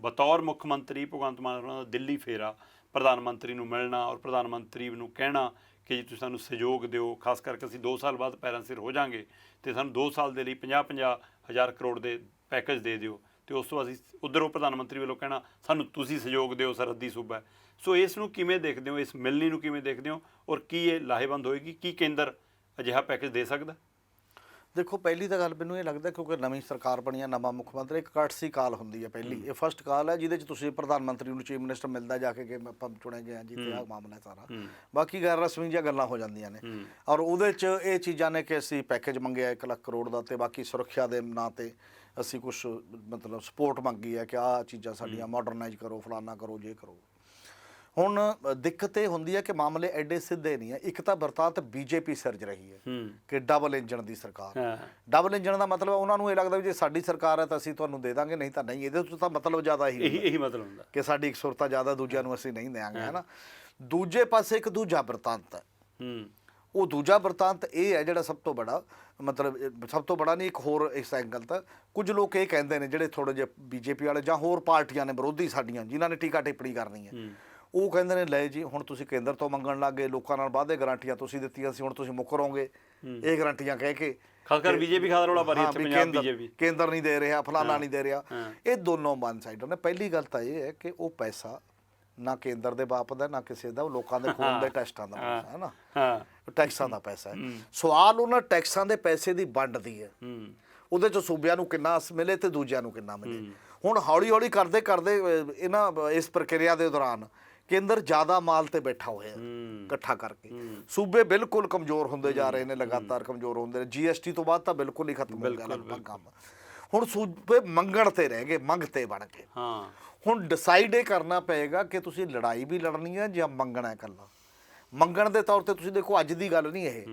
ਬਤੌਰ ਮੁੱਖ ਮੰਤਰੀ ਭਗਵੰਤ ਮਾਨ ਹੋਰਾਂ ਦਾ ਦਿੱਲੀ ਫੇਰਾ, ਪ੍ਰਧਾਨ ਮੰਤਰੀ ਨੂੰ ਮਿਲਣਾ ਔਰ ਪ੍ਰਧਾਨ ਮੰਤਰੀ ਨੂੰ ਕਹਿਣਾ ਕਿ ਜੀ ਤੁਸੀਂ ਸਾਨੂੰ ਸਹਿਯੋਗ ਦਿਓ, ਖਾਸ ਕਰਕੇ ਅਸੀਂ 2 ਸਾਲ ਬਾਅਦ ਪੈਰਾਂ ਸਿਰ ਹੋ ਜਾਵਾਂਗੇ ਅਤੇ ਸਾਨੂੰ 2 ਸਾਲ ਦੇ ਲਈ 50-50 ਹਜ਼ਾਰ ਕਰੋੜ ਦੇ ਪੈਕੇਜ ਦੇ ਦਿਓ, ਅਤੇ ਉਸ ਤੋਂ ਅਸੀਂ ਉੱਧਰੋਂ ਪ੍ਰਧਾਨ ਮੰਤਰੀ ਵੱਲੋਂ ਕਹਿਣਾ ਸਾਨੂੰ ਤੁਸੀਂ ਸਹਿਯੋਗ ਦਿਓ, ਸਰਹੱਦੀ ਸੂਬਾ। ਸੋ ਇਸ ਨੂੰ ਕਿਵੇਂ ਦੇਖਦੇ ਹੋ, ਇਸ ਮਿਲਣੀ ਨੂੰ ਕਿਵੇਂ ਦੇਖਦੇ ਹੋ ਔਰ ਕੀ ਇਹ ਲਾਹੇਵੰਦ ਹੋਏਗੀ? ਕੀ ਕੇਂਦਰ ਅਜਿਹਾ ਪੈਕੇਜ ਦੇ ਸਕਦਾ? ਦੇਖੋ, ਪਹਿਲੀ ਤਾਂ ਗੱਲ ਮੈਨੂੰ ਇਹ ਲੱਗਦਾ ਕਿਉਂਕਿ ਨਵੀਂ ਸਰਕਾਰ ਬਣੀ ਹੈ, ਨਵਾਂ ਮੁੱਖ ਮੰਤਰੀ, ਇੱਕ ਕਰਟਸੀ ਕਾਲ ਹੁੰਦੀ ਹੈ ਪਹਿਲੀ। ਇਹ ਫਸਟ ਕਾਲ ਹੈ ਜਿਹਦੇ 'ਚ ਤੁਸੀਂ ਪ੍ਰਧਾਨ ਮੰਤਰੀ ਨੂੰ ਚੀਫ ਮਿਨਿਸਟਰ ਮਿਲਦਾ ਜਾ ਕੇ ਕਿ ਆਪਾਂ ਚੁਣੇ ਗਏ ਹਾਂ ਜੀ, ਤੇ ਆਹ ਮਾਮਲਾ ਹੈ ਸਾਰਾ। ਬਾਕੀ ਗੈਰ ਰਸਮੀ ਜਿਹੀਆਂ ਗੱਲਾਂ ਹੋ ਜਾਂਦੀਆਂ ਨੇ ਔਰ ਉਹਦੇ 'ਚ ਇਹ ਚੀਜ਼ਾਂ ਨੇ ਕਿ ਅਸੀਂ ਪੈਕੇਜ ਮੰਗਿਆ 1 ਲੱਖ ਕਰੋੜ ਦਾ, ਅਤੇ ਬਾਕੀ ਸੁਰੱਖਿਆ ਦੇ ਨਾਂ 'ਤੇ ਅਸੀਂ ਕੁਛ ਮਤਲਬ ਸਪੋਰਟ ਮੰਗੀ ਹੈ ਕਿ ਆਹ ਚੀਜ਼ਾਂ ਸਾਡੀਆਂ ਮਾਡਰਨਾਈਜ਼ ਕਰੋ, ਫਲਾਨਾ ਕਰੋ, ਜੇ ਕਰੋ। ਹੁਣ ਦਿੱਕਤ ਇਹ ਹੁੰਦੀ ਹੈ ਕਿ ਮਾਮਲੇ ਐਡੇ ਸਿੱਧੇ ਨਹੀਂ ਹੈ। ਇੱਕ ਤਾਂ ਬਰਤਾਂਤ ਬੀਜੇਪੀ ਸਿਰਜ ਰਹੀ ਹੈ ਕਿ ਡਬਲ ਇੰਜਣ ਦੀ ਸਰਕਾਰ। ਡਬਲ ਇੰਜਣ ਦਾ ਮਤਲਬ ਉਹਨਾਂ ਨੂੰ ਇਹ ਲੱਗਦਾ ਵੀ ਜੇ ਸਾਡੀ ਸਰਕਾਰ ਹੈ ਤਾਂ ਅਸੀਂ ਤੁਹਾਨੂੰ ਦੇ ਦਾਂਗੇ, ਨਹੀਂ ਤਾਂ ਨਹੀਂ। ਇਹਦੇ ਤੋਂ ਤਾਂ ਮਤਲਬ ਜ਼ਿਆਦਾ ਇਹੀ ਮਤਲਬ ਹੁੰਦਾ ਕਿ ਸਾਡੀ ਇੱਕ ਸੁਰਤਾ ਜ਼ਿਆਦਾ, ਦੂਜਿਆਂ ਨੂੰ ਅਸੀਂ ਨਹੀਂ ਦੇਵਾਂਗੇ, ਹੈ ਨਾ। ਦੂਜੇ ਪਾਸੇ ਇੱਕ ਦੂਜਾ ਬਰਤਾਂਤ ਹੈ। ਉਹ ਦੂਜਾ ਬਰਤਾਂਤ ਇਹ ਹੈ ਜਿਹੜਾ ਸਭ ਤੋਂ ਬੜਾ, ਮਤਲਬ ਸਭ ਤੋਂ ਬੜਾ ਨਹੀਂ, ਇੱਕ ਹੋਰ ਇਸ ਐਂਗਲ ਤਾਂ ਕੁਝ ਲੋਕ ਇਹ ਕਹਿੰਦੇ ਨੇ ਜਿਹੜੇ ਥੋੜ੍ਹੇ ਜਿਹੇ ਬੀਜੇਪੀ ਵਾਲੇ ਜਾਂ ਹੋਰ ਪਾਰਟੀਆਂ ਨੇ ਵਿਰੋਧੀ ਸਾਡੀਆਂ, ਜਿਨ੍ਹਾਂ ਨੇ ਟੀਕਾ ਟਿੱਪਣੀ ਕਰਨੀ ਹੈ, ਉਹ ਕਹਿੰਦੇ ਨੇ ਲੈ ਜੀ ਹੁਣ ਤੁਸੀਂ ਕੇਂਦਰ ਤੋਂ ਮੰਗਣ ਲੱਗ ਗਏ, ਲੋਕਾਂ ਨਾਲ ਵਾਅਦੇ ਗਾਰੰਟੀਆਂ ਤੁਸੀਂ ਦਿੱਤੀਆਂ ਸੀ, ਹੁਣ ਤੁਸੀਂ ਮੁੱਕਰੋਗੇ ਇਹ ਗਾਰੰਟੀਆਂ ਕਹਿ ਕੇ। ਖਾਸ ਕਰ ਬੀਜੇਪੀ ਖਾਤਰ ਰੌਲਾ ਪਾ ਰਹੀ ਹੈ ਪੰਜਾਬ ਬੀਜੇਪੀ, ਕੇਂਦਰ ਨਹੀਂ ਦੇ ਰਿਹਾ, ਫਲਾਨਾ ਨਹੀਂ ਦੇ ਰਿਹਾ। ਇਹ ਦੋਨੋਂ ਵਨ ਸਾਈਡਰ ਨੇ। ਪਹਿਲੀ ਗੱਲ ਤਾਂ ਇਹ ਹੈ ਕਿ ਉਹ ਪੈਸਾ ਨਾ ਕੇਂਦਰ ਦੇ ਬਾਪ ਦਾ ਨਾ ਕਿਸੇ ਦਾ, ਉਹ ਲੋਕਾਂ ਦੇ ਖੂਨ ਦੇ ਟੈਸਟਾਂ ਦਾ ਪੈਸਾ ਹੈ ਨਾ, ਟੈਕਸਾਂ ਦਾ ਪੈਸਾ ਹੈ। ਸਵਾਲ ਉਹਨਾਂ ਟੈਕਸਾਂ ਦੇ ਪੈਸੇ ਦੀ ਵੰਡ ਦੀ ਹੈ, ਉਹਦੇ 'ਚ ਸੂਬਿਆਂ ਨੂੰ ਕਿੰਨਾ ਮਿਲੇ ਤੇ ਦੂਜਿਆਂ ਨੂੰ ਕਿੰਨਾ ਮਿਲੇ। ਹੁਣ ਹੌਲੀ ਹੌਲੀ ਕਰਦੇ ਕਰਦੇ ਇਸ ਪ੍ਰਕਿਰਿਆ ਦੇ ਦੌਰਾਨ ਕੇਂਦਰ ਜ਼ਿਆਦਾ ਮਾਲ ਤੇ ਬੈਠਾ ਹੋਇਆ ਇਕੱਠਾ ਕਰਕੇ, ਸੂਬੇ ਬਿਲਕੁਲ ਕਮਜ਼ੋਰ ਹੁੰਦੇ ਜਾ ਰਹੇ ਨੇ, ਲਗਾਤਾਰ ਕਮਜ਼ੋਰ ਹੁੰਦੇ ਨੇ। GST ਤੋਂ ਬਾਅਦ ਤਾਂ ਬਿਲਕੁਲ ਹੀ ਖਤਮ ਹੋ ਗਿਆ ਲਗਭਗ ਕੰਮ। ਹੁਣ ਸੂਬੇ ਮੰਗਣ ਤੇ ਰਹਿ ਗਏ, ਮੰਗਤੇ ਬਣ ਗਏ। ਹੁਣ ਡਿਸਾਈਡ ਇਹ ਕਰਨਾ ਪਏਗਾ ਕਿ ਤੁਸੀਂ ਲੜਾਈ ਵੀ ਲੜਨੀ ਹੈ ਜਾਂ ਮੰਗਣਾ ਹੈ ਇਕੱਲਾ। ਮੰਗਣ ਦੇ ਤੌਰ ਤੇ ਤੁਸੀਂ ਦੇਖੋ, ਅੱਜ ਦੀ ਗੱਲ ਨਹੀਂ ਇਹ,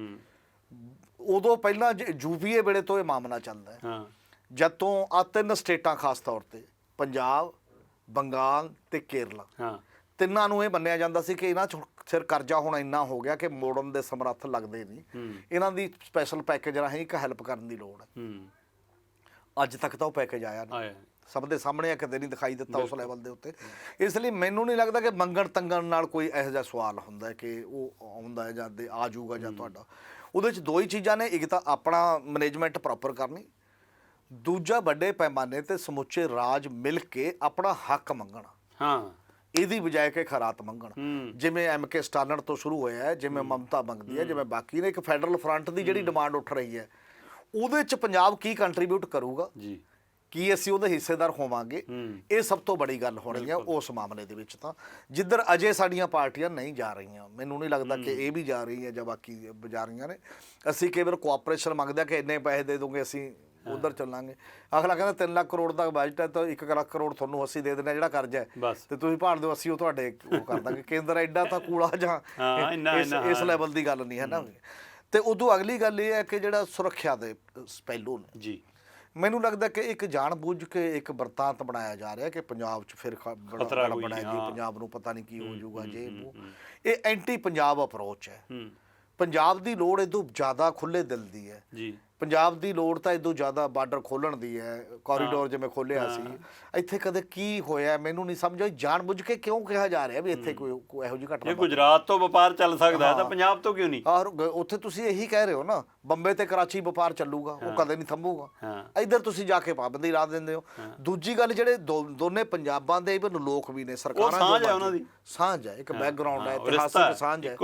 ਉਦੋਂ ਪਹਿਲਾਂ UPA ਵੇਲੇ ਤੋਂ ਇਹ ਮਾਮਲਾ ਚੱਲਦਾ ਹੈ। ਜਦ ਤੋਂ ਆਹ 3 ਸਟੇਟਾਂ ਖਾਸ ਤੌਰ ਤੇ ਪੰਜਾਬ, ਬੰਗਾਲ ਤੇ ਕੇਰਲਾ, ਤਿੰਨਾਂ ਨੂੰ ਇਹ ਮੰਨਿਆ ਜਾਂਦਾ ਸੀ ਕਿ ਇਹਨਾਂ 'ਚ ਸਿਰ ਕਰਜ਼ਾ ਹੁਣ ਇੰਨਾ ਹੋ ਗਿਆ ਕਿ ਮੋੜਨ ਦੇ ਸਮਰੱਥ ਲੱਗਦੇ ਨਹੀਂ, ਇਹਨਾਂ ਦੀ ਸਪੈਸ਼ਲ ਪੈਕੇਜ ਰਾਹੀਂ ਇੱਕ ਹੈਲਪ ਕਰਨ ਦੀ ਲੋੜ ਹੈ। ਅੱਜ ਤੱਕ ਤਾਂ ਉਹ ਪੈਕੇਜ ਆਇਆ ਨਹੀਂ, ਸਭ ਦੇ ਸਾਹਮਣੇ ਆ, ਕਦੇ ਨਹੀਂ ਦਿਖਾਈ ਦਿੱਤਾ ਉਸ ਲੈਵਲ ਦੇ ਉੱਤੇ। ਇਸ ਲਈ ਮੈਨੂੰ ਨਹੀਂ ਲੱਗਦਾ ਕਿ ਮੰਗਣ ਤੰਗਣ ਨਾਲ ਕੋਈ ਇਹੋ ਜਿਹਾ ਸਵਾਲ ਹੁੰਦਾ ਹੈ ਕਿ ਉਹ ਆਉਂਦਾ ਹੈ ਜਾਂ ਆ ਜਾਊਗਾ ਜਾਂ ਤੁਹਾਡਾ। ਉਹਦੇ 'ਚ 2 ਹੀ ਚੀਜ਼ਾਂ ਨੇ, ਇੱਕ ਤਾਂ ਆਪਣਾ ਮੈਨੇਜਮੈਂਟ ਪ੍ਰੋਪਰ ਕਰਨੀ, ਦੂਜਾ ਵੱਡੇ ਪੈਮਾਨੇ ਤੇ ਸਮੁੱਚੇ ਰਾਜ ਮਿਲ ਕੇ ਆਪਣਾ ਹੱਕ ਮੰਗਣਾ। ਇਹਦੀ ਬਜਾਏ ਕਿ ਖਰਾਤ ਮੰਗਣ, ਜਿਵੇਂ MK ਸਟਾਲਨ ਤੋਂ ਸ਼ੁਰੂ ਹੋਇਆ ਹੈ, ਜਿਵੇਂ ਮਮਤਾ ਮੰਗਦੀ ਹੈ, ਜਿਵੇਂ ਬਾਕੀ ਨੇ। ਇੱਕ ਫੈਡਰਲ ਫਰੰਟ ਦੀ ਜਿਹੜੀ ਡਿਮਾਂਡ ਉੱਠ ਰਹੀ ਹੈ, ਉਹਦੇ 'ਚ ਪੰਜਾਬ ਕੀ ਕੰਟਰੀਬਿਊਟ ਕਰੂਗਾ, ਕੀ ਅਸੀਂ ਉਹਦੇ ਹਿੱਸੇਦਾਰ ਹੋਵਾਂਗੇ, ਇਹ ਸਭ ਤੋਂ ਬੜੀ ਗੱਲ ਹੋਣੀ ਹੈ ਉਸ ਮਾਮਲੇ ਦੇ ਵਿੱਚ। ਤਾਂ ਜਿੱਧਰ ਅਜੇ ਸਾਡੀਆਂ ਪਾਰਟੀਆਂ ਨਹੀਂ ਜਾ ਰਹੀਆਂ, ਮੈਨੂੰ ਨਹੀਂ ਲੱਗਦਾ ਕਿ ਇਹ ਵੀ ਜਾ ਰਹੀ ਹੈ ਜਾਂ ਬਾਕੀ ਜਾ ਰਹੀਆਂ ਨੇ। ਅਸੀਂ ਕਈ ਵਾਰ ਕੋਆਪਰੇਸ਼ਨ ਮੰਗਦੇ ਹਾਂ ਕਿ ਇੰਨੇ ਪੈਸੇ ਦੇ ਦੋਗੇ, ਅਸੀਂ ਉਧਰ ਚੱਲਾਂਗੇ। ਅਗਲਾ ਕਹਿੰਦਾ 3 ਲੱਖ ਕਰੋੜ ਦਾ ਬਜਟ ਹੈ ਤਾਂ 1 ਲੱਖ ਕਰੋੜ ਤੁਹਾਨੂੰ ਅਸੀਂ ਦੇ ਦਿੰਦੇ ਜਿਹੜਾ ਕਰਜ਼ਾ ਹੈ, ਤੇ ਤੁਸੀਂ ਭਾਲ ਦਿਓ, ਅਸੀਂ ਉਹ ਤੁਹਾਡੇ ਉਹ ਕਰ ਦਾਂਗੇ। ਕੇਂਦਰ ਐਡਾ ਤਾਂ ਕੂੜਾ ਜਾਂ ਇਸ ਲੈਵਲ ਦੀ ਗੱਲ ਨਹੀਂ ਹੈ ਨਾ। ਤੇ ਉਦੋਂ ਅਗਲੀ ਗੱਲ ਇਹ ਹੈ ਕਿ ਜਿਹੜਾ ਸੁਰੱਖਿਆ ਦੇ ਪਹਿਲੂ ਨੇ, ਮੈਨੂੰ ਲੱਗਦਾ ਕਿ ਇੱਕ ਜਾਣ-ਬੁੱਝ ਕੇ ਇੱਕ ਬਰਤਾਂਤ ਬਣਾਇਆ ਜਾ ਰਿਹਾ ਕਿ ਪੰਜਾਬ 'ਚ ਫਿਰ ਬੜਾ ਬਣਾਇਆ ਜੀ, ਪੰਜਾਬ ਨੂੰ ਪਤਾ ਨਹੀਂ ਕੀ ਹੋ ਜਾਊਗਾ, ਜੇ ਇਹ ਐਂਟੀ ਪੰਜਾਬ ਅਪਰੋਚ ਹੈ। ਪੰਜਾਬ ਦੀ ਲੋੜ ਇਦੋਂ ਜ਼ਿਆਦਾ ਖੁੱਲ੍ਹੇ ਦਿਲ ਦੀ ਹੈ। ਪੰਜਾਬ ਦੀ ਲੋੜ ਤਾਂ ਇਦੋਂ ਜ਼ਿਆਦਾ ਬਾਰਡਰ ਖੋਲ੍ਹਣ ਦੀ ਹੈ, ਕੋਰੀਡੋਰ ਜਿਵੇਂ ਖੋਲ੍ਹਿਆ ਸੀ। ਇੱਥੇ ਕਦੇ ਕੀ ਹੋਇਆ ਮੈਨੂੰ ਨਹੀਂ ਸਮਝ ਆਈ, ਜਾਣ-ਬੁੱਝ ਕੇ ਕਿਉਂ ਕਿਹਾ ਜਾ ਰਿਹਾ ਵੀ ਇੱਥੇ ਕੋਈ ਇਹੋ ਜਿਹੀ ਘਟਨਾ। ਜੇ ਗੁਜਰਾਤ ਤੋਂ ਵਪਾਰ ਚੱਲ ਸਕਦਾ ਹੈ ਤਾਂ ਪੰਜਾਬ ਤੋਂ ਕਿਉਂ ਨਹੀਂ? ਔਰ ਉੱਥੇ ਤੁਸੀਂ ਇਹੀ ਕਹਿ ਰਹੇ ਹੋ ਨਾ, ਬੰਬੇ ਤੇ ਕਰਾਚੀ ਵਪਾਰ ਚੱਲੂਗਾ, ਉਹ ਕਦੇ ਨਹੀਂ ਥੰਮੂਗਾ। ਇੱਧਰ ਤੁਸੀਂ ਜਾ ਕੇ ਪਾਬੰਦੀ ਲਾ ਦਿੰਦੇ ਹੋ। ਦੂਜੀ ਗੱਲ, ਜਿਹੜੇ ਦੋਨੇ ਪੰਜਾਬਾਂ ਦੇ ਲੋਕ ਵੀ ਨੇ, ਸਰਕਾਰਾਂ ਸਾਂਝ ਹੈ, ਇੱਕ ਬੈਕਗਰਾਉਂਡ ਹੈ, ਇਤਿਹਾਸਕ ਸਾਂਝ ਹੈ,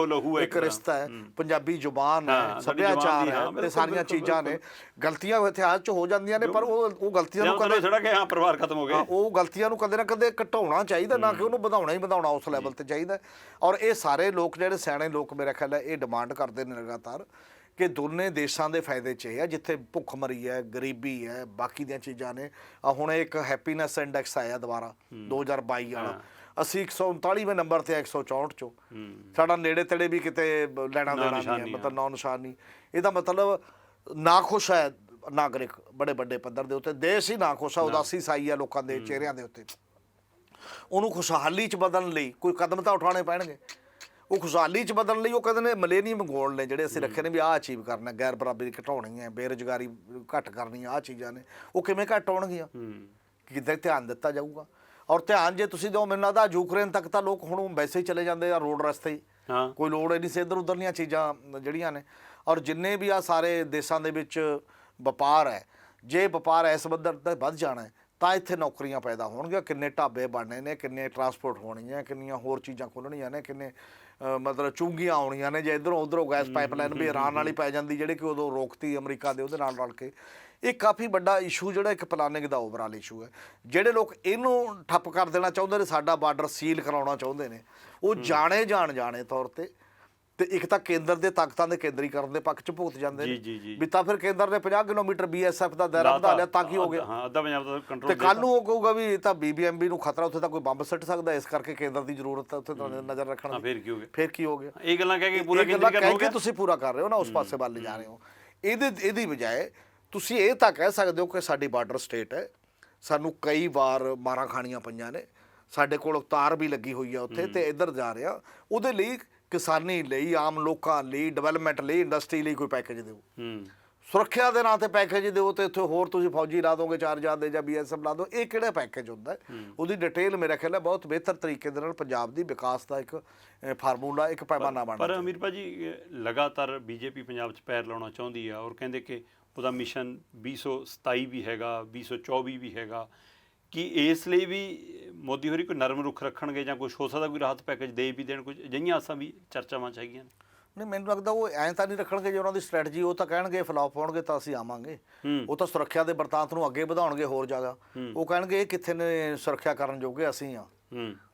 ਇੱਕ ਰਿਸ਼ਤਾ ਹੈ, ਪੰਜਾਬੀ ਜ਼ੁਬਾਨ ਹੈ, ਸੱਭਿਆਚਾਰ ਹੈ, ਤੇ ਸਾਰੀਆਂ ਚੀਜ਼ਾਂ ਨੇ। ਨੇ ਗਲਤੀਆਂ ਇਤਿਹਾਸ 'ਚ ਹੋ ਜਾਂਦੀਆਂ ਨੇ, ਪਰ ਉਹ ਗਲਤੀਆਂ ਨੂੰ ਕਦੇ ਥੋੜਾ ਕਿ ਹਾਂ ਪਰਿਵਾਰ ਖਤਮ ਹੋ ਗਏ, ਉਹ ਗਲਤੀਆਂ ਨੂੰ ਕਦੇ ਨਾ ਕਦੇ ਘਟਾਉਣਾ ਚਾਹੀਦਾ, ਨਾ ਕਿ ਉਹਨੂੰ ਵਧਾਉਣਾ ਹੀ ਵਧਾਉਣਾ ਉਸ ਲੈਵਲ ਤੇ ਚਾਹੀਦਾ। ਔਰ ਇਹ ਸਾਰੇ ਲੋਕ ਜਿਹੜੇ ਸਿਆਣੇ ਲੋਕ ਮੇਰੇ ਖਿਆਲ ਹੈ ਇਹ ਡਿਮਾਂਡ ਕਰਦੇ ਨੇ ਲਗਾਤਾਰ ਕਿ ਦੋਨੇ ਦੇਸ਼ਾਂ ਦੇ ਫਾਇਦੇ 'ਚ ਇਹ ਹੈ, ਜਿੱਥੇ ਭੁੱਖਮਰੀ ਹੈ, ਗਰੀਬੀ ਹੈ, ਬਾਕੀ ਦੀਆਂ ਚੀਜ਼ਾਂ ਨੇ। ਹੁਣ ਇੱਕ ਹੈਪੀਨੈਸ ਇੰਡੈਕਸ ਆਇਆ ਦੁਬਾਰਾ 2022 ਵਾਲਾ, ਅਸੀਂ 139ਵੇਂ ਨੰਬਰ ਤੇ 164 ਚੋਂ। ਸਾਡਾ ਨੇੜੇ ਤੇੜੇ ਵੀ ਕਿਤੇ ਲੈਣਾ ਦੇਣਾ ਨਹੀਂ ਹੈ, ਮਤਲਬ ਨੌ ਨਿਸ਼ਾਨ ਨਹੀਂ। ਇਹਦਾ ਮਤਲਬ ਨਾਖੁਸ਼ ਹੈ ਨਾਗਰਿਕ ਬੜੇ ਵੱਡੇ ਪੱਧਰ ਦੇ ਉੱਤੇ, ਦੇਸ਼ ਹੀ ਨਾਖੁਸ਼ ਹੈ, ਉਦਾਸੀ ਸਾਈ ਹੈ ਲੋਕਾਂ ਦੇ ਚਿਹਰਿਆਂ ਦੇ ਉੱਤੇ। ਉਹਨੂੰ ਖੁਸ਼ਹਾਲੀ 'ਚ ਬਦਲਣ ਲਈ ਕੋਈ ਕਦਮ ਤਾਂ ਉਠਾਉਣੇ ਪੈਣਗੇ। ਉਹ ਖੁਸ਼ਹਾਲੀ 'ਚ ਬਦਲਣ ਲਈ ਉਹ ਕਹਿੰਦੇ ਨੇ ਮਿਲੇਨੀਅਮ ਗੋਲ ਨੇ ਜਿਹੜੇ ਅਸੀਂ ਰੱਖੇ ਨੇ ਵੀ ਆਹ ਅਚੀਵ ਕਰਨਾ, ਗੈਰ ਬਰਾਬਰੀ ਘਟਾਉਣੀ ਹੈ, ਬੇਰੁਜ਼ਗਾਰੀ ਘੱਟ ਕਰਨੀ, ਆਹ ਚੀਜ਼ਾਂ ਨੇ। ਉਹ ਕਿਵੇਂ ਘੱਟ ਹੋਣਗੀਆਂ? ਕਿੱਦਾਂ ਧਿਆਨ ਦਿੱਤਾ ਜਾਊਗਾ? ਔਰ ਧਿਆਨ ਜੇ ਤੁਸੀਂ ਦਿਓ, ਮੈਨੂੰ ਲੱਗਦਾ ਯੂਕਰੇਨ ਤੱਕ ਤਾਂ ਲੋਕ ਹੁਣ ਵੈਸੇ ਹੀ ਚਲੇ ਜਾਂਦੇ ਆ ਰੋਡ ਰਸਤੇ ਹੀ, ਕੋਈ ਲੋੜ ਹੀ ਨਹੀਂ ਸੀ ਇੱਧਰ ਉੱਧਰ ਦੀਆਂ ਚੀਜ਼ਾਂ ਜਿਹੜੀਆਂ ਨੇ। ਔਰ ਜਿੰਨੇ ਵੀ ਆ ਸਾਰੇ ਦੇਸ਼ਾਂ ਦੇ ਵਿੱਚ ਵਪਾਰ ਹੈ, ਜੇ ਵਪਾਰ ਇਸ ਪੱਧਰ ਤੇ ਵੱਧ ਜਾਣਾ ਹੈ ਤਾਂ ਇੱਥੇ ਨੌਕਰੀਆਂ ਪੈਦਾ ਹੋਣਗੀਆਂ। ਕਿੰਨੇ ਢਾਬੇ ਬਣਨੇ ਨੇ, ਕਿੰਨੇ ਟਰਾਂਸਪੋਰਟ ਹੋਣੀਆਂ, ਕਿੰਨੀਆਂ ਹੋਰ ਚੀਜ਼ਾਂ ਖੁੱਲ੍ਹਣੀਆਂ ਨੇ, ਕਿੰਨੇ ਮਤਲਬ ਚੁੰਗੀਆਂ ਆਉਣੀਆਂ ਨੇ। ਜੇ ਇੱਧਰੋਂ ਉੱਧਰੋਂ ਗੈਸ ਪਾਈਪਲਾਈਨ ਵੀ ਇਰਾਨ ਨਾਲ ਹੀ ਪੈ ਜਾਂਦੀ, ਜਿਹੜੀ ਕਿ ਉਦੋਂ ਰੋਕਤੀ ਅਮਰੀਕਾ ਦੇ ਉਹਦੇ ਨਾਲ ਰਲ ਕੇ। ਇਹ ਕਾਫੀ ਵੱਡਾ ਇਸ਼ੂ ਜਿਹੜਾ ਇੱਕ ਪਲਾਨਿੰਗ ਦਾ ਓਵਰਆਲ ਇਸ਼ੂ ਹੈ। ਜਿਹੜੇ ਲੋਕ ਇਹਨੂੰ ਠੱਪ ਕਰ ਦੇਣਾ ਚਾਹੁੰਦੇ ਨੇ, ਸਾਡਾ ਬਾਰਡਰ ਸੀਲ ਕਰਾਉਣਾ ਚਾਹੁੰਦੇ ਨੇ, ਉਹ ਜਾਣੇ ਤੌਰ ਤੇ ਇੱਕ ਤਾਂ ਕੇਂਦਰ ਦੇ ਤਾਕਤਾਂ ਦੇ ਕੇਂਦਰੀਕਰਨ ਦੇ ਪੱਖ 'ਚ ਭੁਗਤ ਜਾਂਦੇ ਨੇ ਵੀ ਤਾਂ ਫਿਰ ਕੇਂਦਰ ਨੇ 50 ਕਿਲੋਮੀਟਰ BSF ਦਾ ਦਾਇਰਾ ਵਧਾ ਲਿਆ ਤਾਂ ਕੀ ਹੋ ਗਿਆ? ਅੱਧਾ ਪੰਜਾਬ ਦਾ ਕੰਟਰੋਲ। ਤੇ ਕੱਲ ਨੂੰ ਉਹ ਕਹੂਗਾ ਵੀ ਤਾਂ BBMB ਨੂੰ ਖਤਰਾ, ਉੱਥੇ ਤਾਂ ਕੋਈ ਬੰਬ ਸਿੱਟ ਸਕਦਾ, ਇਸ ਕਰਕੇ ਕੇਂਦਰ ਦੀ ਜ਼ਰੂਰਤ ਹੈ ਉੱਥੇ ਤਾਂ ਨਜ਼ਰ ਰੱਖਣ ਦੀ। ਫਿਰ ਕੀ ਹੋ ਗਿਆ? ਇਹ ਗੱਲਾਂ ਕਹਿ ਕੇ ਤੁਸੀਂ ਪੂਰਾ ਕਰ ਰਹੇ ਹੋ ਨਾ, ਉਸ ਪਾਸੇ ਵੱਲ ਲਿਜਾ ਰਹੇ ਹੋ। ਇਹਦੀ ਬਜਾਏ ਤੁਸੀਂ ਇਹ ਤਾਂ ਕਹਿ ਸਕਦੇ ਹੋ ਕਿ ਸਾਡੀ ਬਾਰਡਰ ਸਟੇਟ ਹੈ, ਸਾਨੂੰ ਕਈ ਵਾਰ ਮਾਰਾਂ ਖਾਣੀਆਂ ਪਈਆਂ ਨੇ, ਸਾਡੇ ਕੋਲ ਤਾਰ ਵੀ ਲੱਗੀ ਹੋਈ ਆ ਉੱਥੇ, ਤੇ ਇੱਧਰ ਜਾ ਰਿਹਾ। ਉਹਦੇ ਲਈ ਕਿਸਾਨੀ ਲਈ, ਆਮ ਲੋਕਾਂ ਲਈ, ਡਿਵੈਲਪਮੈਂਟ ਲਈ, ਇੰਡਸਟਰੀ ਲਈ ਕੋਈ ਪੈਕੇਜ ਦਿਓ, ਸੁਰੱਖਿਆ ਦੇ ਨਾਂ ਤੇ ਪੈਕੇਜ ਦਿਓ, ਤੇ ਇੱਥੇ ਹੋਰ ਤੁਸੀਂ ਫੌਜੀ ਲਾ ਦੋਗੇ 4000 ਦੇ ਜਾਂ BSF ਲਾ ਦਿਓ। ਇਹ ਕਿਹੜਾ ਪੈਕੇਜ ਹੁੰਦਾ? ਉਹਦੀ ਡਿਟੇਲ ਮੇਰਾ ਖਿਆਲ ਹੈ ਬਹੁਤ ਬਿਹਤਰ ਤਰੀਕੇ ਦੇ ਨਾਲ ਪੰਜਾਬ ਦੀ ਵਿਕਾਸ ਦਾ ਇੱਕ ਫਾਰਮੂਲਾ, ਇੱਕ ਪੈਮਾਨਾ ਬਣਦਾ। ਪਰ ਅਮੀਰ ਭਾਜੀ ਲਗਾਤਾਰ BJP ਪੰਜਾਬ 'ਚ ਪੈਰ ਲਾਉਣਾ ਚਾਹੁੰਦੀ ਆ, ਔਰ ਕਹਿੰਦੇ ਕਿ ਉਹਦਾ ਮਿਸ਼ਨ 2027 ਵੀ ਹੈਗਾ, 2024 ਵੀ ਹੈਗਾ। ਕਿ ਇਸ ਲਈ ਵੀ ਮੋਦੀ ਹੋਰੀ ਕੋਈ ਨਰਮ ਰੁੱਖ ਰੱਖਣਗੇ ਜਾਂ ਕੁਛ ਹੋ ਸਕਦਾ, ਕੋਈ ਰਾਹਤ ਪੈਕੇਜ ਦੇ ਵੀ ਦੇਣ? ਕੁਝ ਅਜਿਹੀਆਂ ਆਸਾਂ ਵੀ ਚਰਚਾਵਾਂ 'ਚ ਹੈਗੀਆਂ ਨੇ। ਨਹੀਂ, ਮੈਨੂੰ ਲੱਗਦਾ ਉਹ ਐਂ ਤਾਂ ਨਹੀਂ ਰੱਖਣਗੇ ਜੇ ਉਹਨਾਂ ਦੀ ਸਟ੍ਰੈਟਜੀ ਉਹ ਤਾਂ ਕਹਿਣਗੇ ਫਲਾਪ ਹੋਣਗੇ ਤਾਂ ਅਸੀਂ ਆਵਾਂਗੇ। ਉਹ ਤਾਂ ਸੁਰੱਖਿਆ ਦੇ ਬਰਤਾਂਤ ਨੂੰ ਅੱਗੇ ਵਧਾਉਣਗੇ ਹੋਰ ਜ਼ਿਆਦਾ। ਉਹ ਕਹਿਣਗੇ ਇਹ ਕਿੱਥੇ ਨੇ ਸੁਰੱਖਿਆ ਕਰਨ ਜੋਗੇ, ਅਸੀਂ ਆ,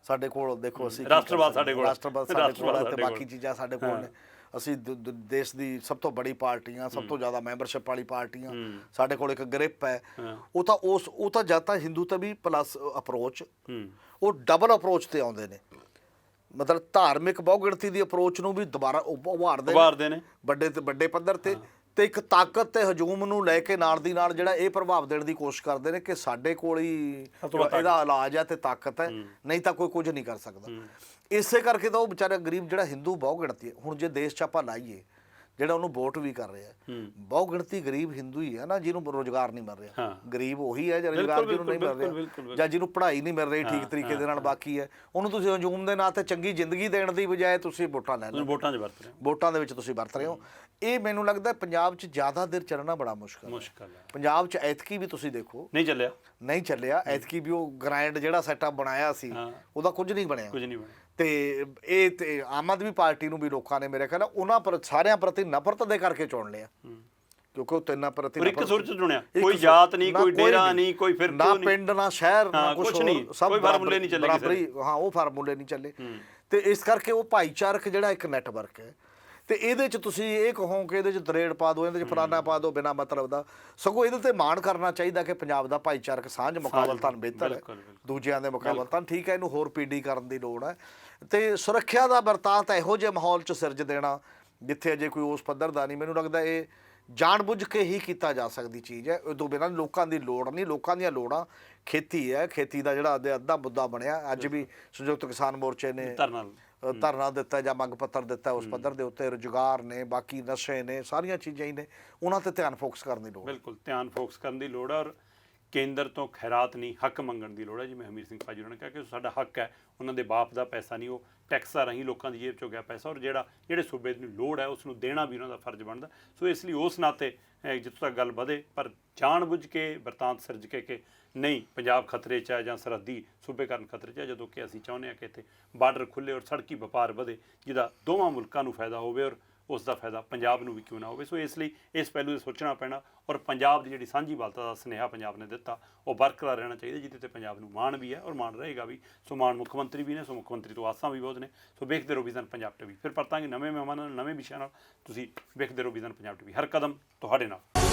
ਸਾਡੇ ਕੋਲ ਦੇਖੋ ਅਸੀਂ ਰਾਸ਼ਟਰਵਾਦ ਸਾਡੇ ਕੋਲ ਤੇ ਬਾਕੀ ਚੀਜ਼ਾਂ ਸਾਡੇ ਕੋਲ ਨੇ। ਅਸੀਂ ਦੇਸ਼ ਦੀ ਸਭ ਤੋਂ ਬੜੀ ਪਾਰਟੀਆਂ, ਸਭ ਤੋਂ ਜ਼ਿਆਦਾ ਮੈਂਬਰਸ਼ਿਪ ਵਾਲੀ ਪਾਰਟੀਆਂ, ਸਾਡੇ ਕੋਲ ਇੱਕ ਗ੍ਰਿਪ ਹੈ। ਉਹ ਤਾਂ ਜਾਂ ਤਾਂ ਹਿੰਦੂ ਤਵੀ ਪਲੱਸ ਅਪਰੋਚ, ਉਹ ਡਬਲ ਅਪਰੋਚ ਤੇ ਆਉਂਦੇ ਨੇ। ਮਤਲਬ ਧਾਰਮਿਕ ਬਹੁਗਿਣਤੀ ਦੀ ਅਪਰੋਚ ਨੂੰ ਵੀ ਦੁਬਾਰਾ ਉਭਾਰਦੇ ਨੇ ਵੱਡੇ ਪੱਧਰ ਤੇ ਇੱਕ ਤਾਕਤ ਤੇ ਹਜੂਮ ਨੂੰ ਲੈ ਕੇ ਨਾਲ ਦੀ ਨਾਲ ਜਿਹੜਾ ਇਹ ਪ੍ਰਭਾਵ ਦੇਣ ਦੀ ਕੋਸ਼ਿਸ਼ ਕਰਦੇ ਨੇ ਕਿ ਸਾਡੇ ਕੋਲ ਹੀ ਇਹਦਾ ਇਲਾਜ ਹੈ ਤੇ ਤਾਕਤ ਹੈ, ਨਹੀਂ ਤਾਂ ਕੋਈ ਕੁਝ ਨਹੀਂ ਕਰ ਸਕਦਾ। ਇਸੇ ਕਰਕੇ ਤਾਂ ਉਹ ਵਿਚਾਰਾ ਗਰੀਬ ਜਿਹੜਾ ਹਿੰਦੂ ਬਹੁਗਿਣਤੀ, ਹੁਣ ਜੇ ਦੇਸ਼ 'ਚ ਆਪਾਂ ਲਾਈਏ ਜਿਹੜਾ ਉਹਨੂੰ ਵੋਟ ਵੀ ਕਰ ਰਿਹਾ, ਬਹੁਗਿਣਤੀ ਗਰੀਬ ਹਿੰਦੂ ਹੀ ਹੈ ਨਾ, ਜਿਹਨੂੰ ਰੋਜ਼ਗਾਰ ਨਹੀਂ ਮਿਲ ਰਿਹਾ। ਗਰੀਬ ਉਹੀ ਹੈ ਜਿਹੜਾ ਰੋਜ਼ਗਾਰ ਜਿਹਨੂੰ ਨਹੀਂ ਮਿਲ ਰਿਹਾ, ਜਾਂ ਜਿਹਨੂੰ ਪੜ੍ਹਾਈ ਨਹੀਂ ਮਿਲ ਰਹੀ ਠੀਕ ਤਰੀਕੇ ਦੇ ਨਾਲ, ਬਾਕੀ ਹੈ ਉਹਨੂੰ ਤੁਸੀਂ ਹਜੂਮ ਦੇ ਨਾਂ ਤੇ ਚੰਗੀ ਜ਼ਿੰਦਗੀ ਦੇਣ ਦੀ ਬਜਾਏ ਤੁਸੀਂ ਵੋਟਾਂ ਲੈ ਲਓ, ਵੋਟਾਂ ਦੇ ਵਿੱਚ ਤੁਸੀਂ ਵਰਤ ਰਹੇ ਹੋ। ਇਹ ਮੈਨੂੰ ਲੱਗਦਾ ਪੰਜਾਬ 'ਚ ਜ਼ਿਆਦਾ ਦੇਰ ਚੱਲਣਾ ਬੜਾ ਮੁਸ਼ਕਲ ਹੈ। ਪੰਜਾਬ 'ਚ ਐਤਕੀ ਵੀ ਤੁਸੀਂ ਦੇਖੋ ਨਹੀਂ ਚੱਲਿਆ ਐਤਕੀ ਵੀ ਉਹ ਗ੍ਰਾਂਡ ਜਿਹੜਾ ਸੈਟਅਪ ਬਣਾਇਆ ਸੀ ਉਹਦਾ ਕੁਝ ਨਹੀਂ ਬਣਿਆ। ਤੇ ਇਹ ਤੇ ਆਮ ਆਦਮੀ ਪਾਰਟੀ ਨੂੰ ਵੀ ਲੋਕਾਂ ਨੇ ਮੇਰੇ ਖਿਆਲ ਉਹਨਾਂ ਪਰ ਸਾਰਿਆਂ ਪ੍ਰਤੀ ਨਫ਼ਰਤ ਦੇ ਕਰਕੇ ਚੁਣ ਲਿਆ, ਕਿਉਂਕਿ ਉਹ ਤਿੰਨਾਂ ਪ੍ਰਤੀ ਇੱਕ ਸੁਰ 'ਚ ਚੁਣਿਆ, ਕੋਈ ਜਾਤ ਨਹੀਂ, ਕੋਈ ਡੇਰਾ ਨਹੀਂ, ਕੋਈ ਫਿਰਕਾ ਨਾ ਪਿੰਡ ਨਾ ਸ਼ਹਿਰ ਨਾ ਕੁਛ ਨਹੀਂ, ਸਭ ਫਾਰਮੂਲੇ ਨਹੀਂ ਚੱਲੇ। ਹਾਂ, ਉਹ ਫਾਰਮੂਲੇ ਨਹੀਂ ਚੱਲੇ ਤੇ ਇਸ ਕਰਕੇ ਉਹ ਭਾਈਚਾਰਕ ਜਿਹੜਾ ਇੱਕ ਨੈਟਵਰਕ ਹੈ। ਤੇ ਇਹਦੇ 'ਚ ਤੁਸੀਂ ਇਹ ਕਹੋ ਕਿ ਇਹਦੇ 'ਚ ਦਰੇੜ ਪਾ ਦਿਓ, ਇਹਦੇ 'ਚ ਫਲਾਨਾ ਪਾ ਦਿਓ ਬਿਨਾਂ ਮਤਲਬ ਦਾ, ਸਗੋਂ ਇਹਦੇ ਤੇ ਮਾਣ ਕਰਨਾ ਚਾਹੀਦਾ ਕਿ ਪੰਜਾਬ ਦਾ ਭਾਈਚਾਰਕ ਸਾਂਝ ਮੁਕਾਬਲਤਨ ਬਿਹਤਰ ਹੈ ਦੂਜਿਆਂ ਦੇ ਮੁਕਾਬਲਤਨ। ਠੀਕ ਹੈ, ਇਹਨੂੰ ਹੋਰ ਪੀੜੀ ਕਰਨ ਦੀ ਲੋੜ ਹੈ। ਤੇ ਸੁਰੱਖਿਆ ਦਾ ਵਰਤਾਂਤ ਇਹੋ ਜਿਹੇ ਮਾਹੌਲ 'ਚ ਸਿਰਜ ਦੇਣਾ ਜਿੱਥੇ ਅਜੇ ਕੋਈ ਉਸ ਪੱਧਰ ਦਾ ਨਹੀਂ, ਮੈਨੂੰ ਲੱਗਦਾ ਇਹ ਜਾਣ-ਬੁੱਝ ਕੇ ਹੀ ਕੀਤਾ ਜਾ ਸਕਦੀ ਚੀਜ਼ ਹੈ। ਇਹ ਤੋਂ ਬਿਨਾਂ ਲੋਕਾਂ ਦੀ ਲੋੜ ਨਹੀਂ। ਲੋਕਾਂ ਦੀਆਂ ਲੋੜਾਂ ਖੇਤੀ ਹੈ, ਖੇਤੀ ਦਾ ਜਿਹੜਾ ਅੱਧਾ ਮੁੱਦਾ ਬਣਿਆ। ਅੱਜ ਵੀ ਸੰਯੁਕਤ ਕਿਸਾਨ ਮੋਰਚੇ ਨੇ ਧਰਨਾ ਦਿੱਤਾ ਜਾਂ ਮੰਗ ਪੱਤਰ ਦਿੱਤਾ ਉਸ ਪੱਧਰ ਦੇ ਉੱਤੇ। ਰੁਜ਼ਗਾਰ ਨੇ, ਬਾਕੀ ਨਸ਼ੇ ਨੇ, ਸਾਰੀਆਂ ਚੀਜ਼ਾਂ ਹੀ ਨੇ, ਉਹਨਾਂ ਤੇ ਧਿਆਨ ਫੋਕਸ ਕਰਨ ਦੀ ਲੋੜ। ਬਿਲਕੁਲ ਧਿਆਨ ਫੋਕਸ ਕਰਨ ਦੀ ਲੋੜ ਹੈ, ਔਰ ਕੇਂਦਰ ਤੋਂ ਖੈਰਾਤ ਨਹੀਂ ਹੱਕ ਮੰਗਣ ਦੀ ਲੋੜ ਹੈ। ਜਿਵੇਂ ਹਮੀਰ ਸਿੰਘ ਭਾਜੀ ਉਹਨਾਂ ਨੇ ਕਿਹਾ ਕਿ ਸਾਡਾ ਹੱਕ ਹੈ, ਉਹਨਾਂ ਦੇ ਬਾਪ ਦਾ ਪੈਸਾ ਨਹੀਂ, ਉਹ ਟੈਕਸਾਂ ਰਾਹੀਂ ਲੋਕਾਂ ਦੀ ਜੇਬ 'ਚੋਂ ਗਿਆ ਪੈਸਾ, ਔਰ ਜਿਹੜੇ ਸੂਬੇ ਨੂੰ ਲੋੜ ਹੈ ਉਸ ਨੂੰ ਦੇਣਾ ਵੀ ਉਹਨਾਂ ਦਾ ਫਰਜ਼ ਬਣਦਾ। ਸੋ ਇਸ ਲਈ ਉਸ ਨਾਤੇ ਜਿੱਥੋਂ ਤੱਕ ਗੱਲ ਵਧੇ, ਪਰ ਜਾਣ ਬੁੱਝ ਕੇ ਵਰਤਾਂਤ ਸਿਰਜ ਕੇ ਨਹੀਂ ਪੰਜਾਬ ਖਤਰੇ 'ਚ ਹੈ ਜਾਂ ਸਰਹੱਦੀ ਸੂਬੇਕਰਨ ਖਤਰੇ 'ਚ ਹੈ, ਜਦੋਂ ਕਿ ਅਸੀਂ ਚਾਹੁੰਦੇ ਹਾਂ ਕਿ ਇੱਥੇ ਬਾਰਡਰ ਖੁੱਲ੍ਹੇ ਔਰ ਸੜਕੀ ਵਪਾਰ ਵਧੇ, ਜਿਹਦਾ ਦੋਵਾਂ ਮੁਲਕਾਂ ਨੂੰ ਫਾਇਦਾ ਹੋਵੇ ਔਰ ਉਸ ਦਾ ਫਾਇਦਾ ਪੰਜਾਬ ਨੂੰ ਵੀ ਕਿਉਂ ਨਾ ਹੋਵੇ। ਸੋ ਇਸ ਲਈ ਇਸ ਪਹਿਲੂ 'ਤੇ ਸੋਚਣਾ ਪੈਣਾ ਔਰ ਪੰਜਾਬ ਦੀ ਜਿਹੜੀ ਸਾਂਝੀਵਾਲਤਾ ਦਾ ਸੁਨੇਹਾ ਪੰਜਾਬ ਨੇ ਦਿੱਤਾ ਉਹ ਬਰਕਰਾਰ ਰਹਿਣਾ ਚਾਹੀਦਾ, ਜਿਹਦੇ 'ਤੇ ਪੰਜਾਬ ਨੂੰ ਮਾਣ ਵੀ ਹੈ ਔਰ ਮਾਣ ਰਹੇਗਾ ਵੀ। ਸੋ ਮਾਣ ਮੁੱਖ ਮੰਤਰੀ ਵੀ ਨੇ, ਸੋ ਮੁੱਖ ਮੰਤਰੀ ਤੋਂ ਆਸਾਂ ਵੀ ਬਹੁਤ ਨੇ। ਸੋ ਵੇਖਦੇ ਰਹੋ ਵਿਜ਼ਨ ਪੰਜਾਬ ਟੀਵੀ। ਫਿਰ ਪਰਤਾਂਗੇ ਨਵੇਂ ਮਹਿਮਾਨਾਂ ਨਾਲ, ਨਵੇਂ ਵਿਸ਼ਿਆਂ ਨਾਲ। ਤੁਸੀਂ ਵੇਖਦੇ ਰਹੋ ਵਿਜ਼ਨ ਪੰਜਾਬ ਟੀਵੀ, ਹਰ ਕਦਮ ਤੁਹਾਡੇ ਨਾਲ।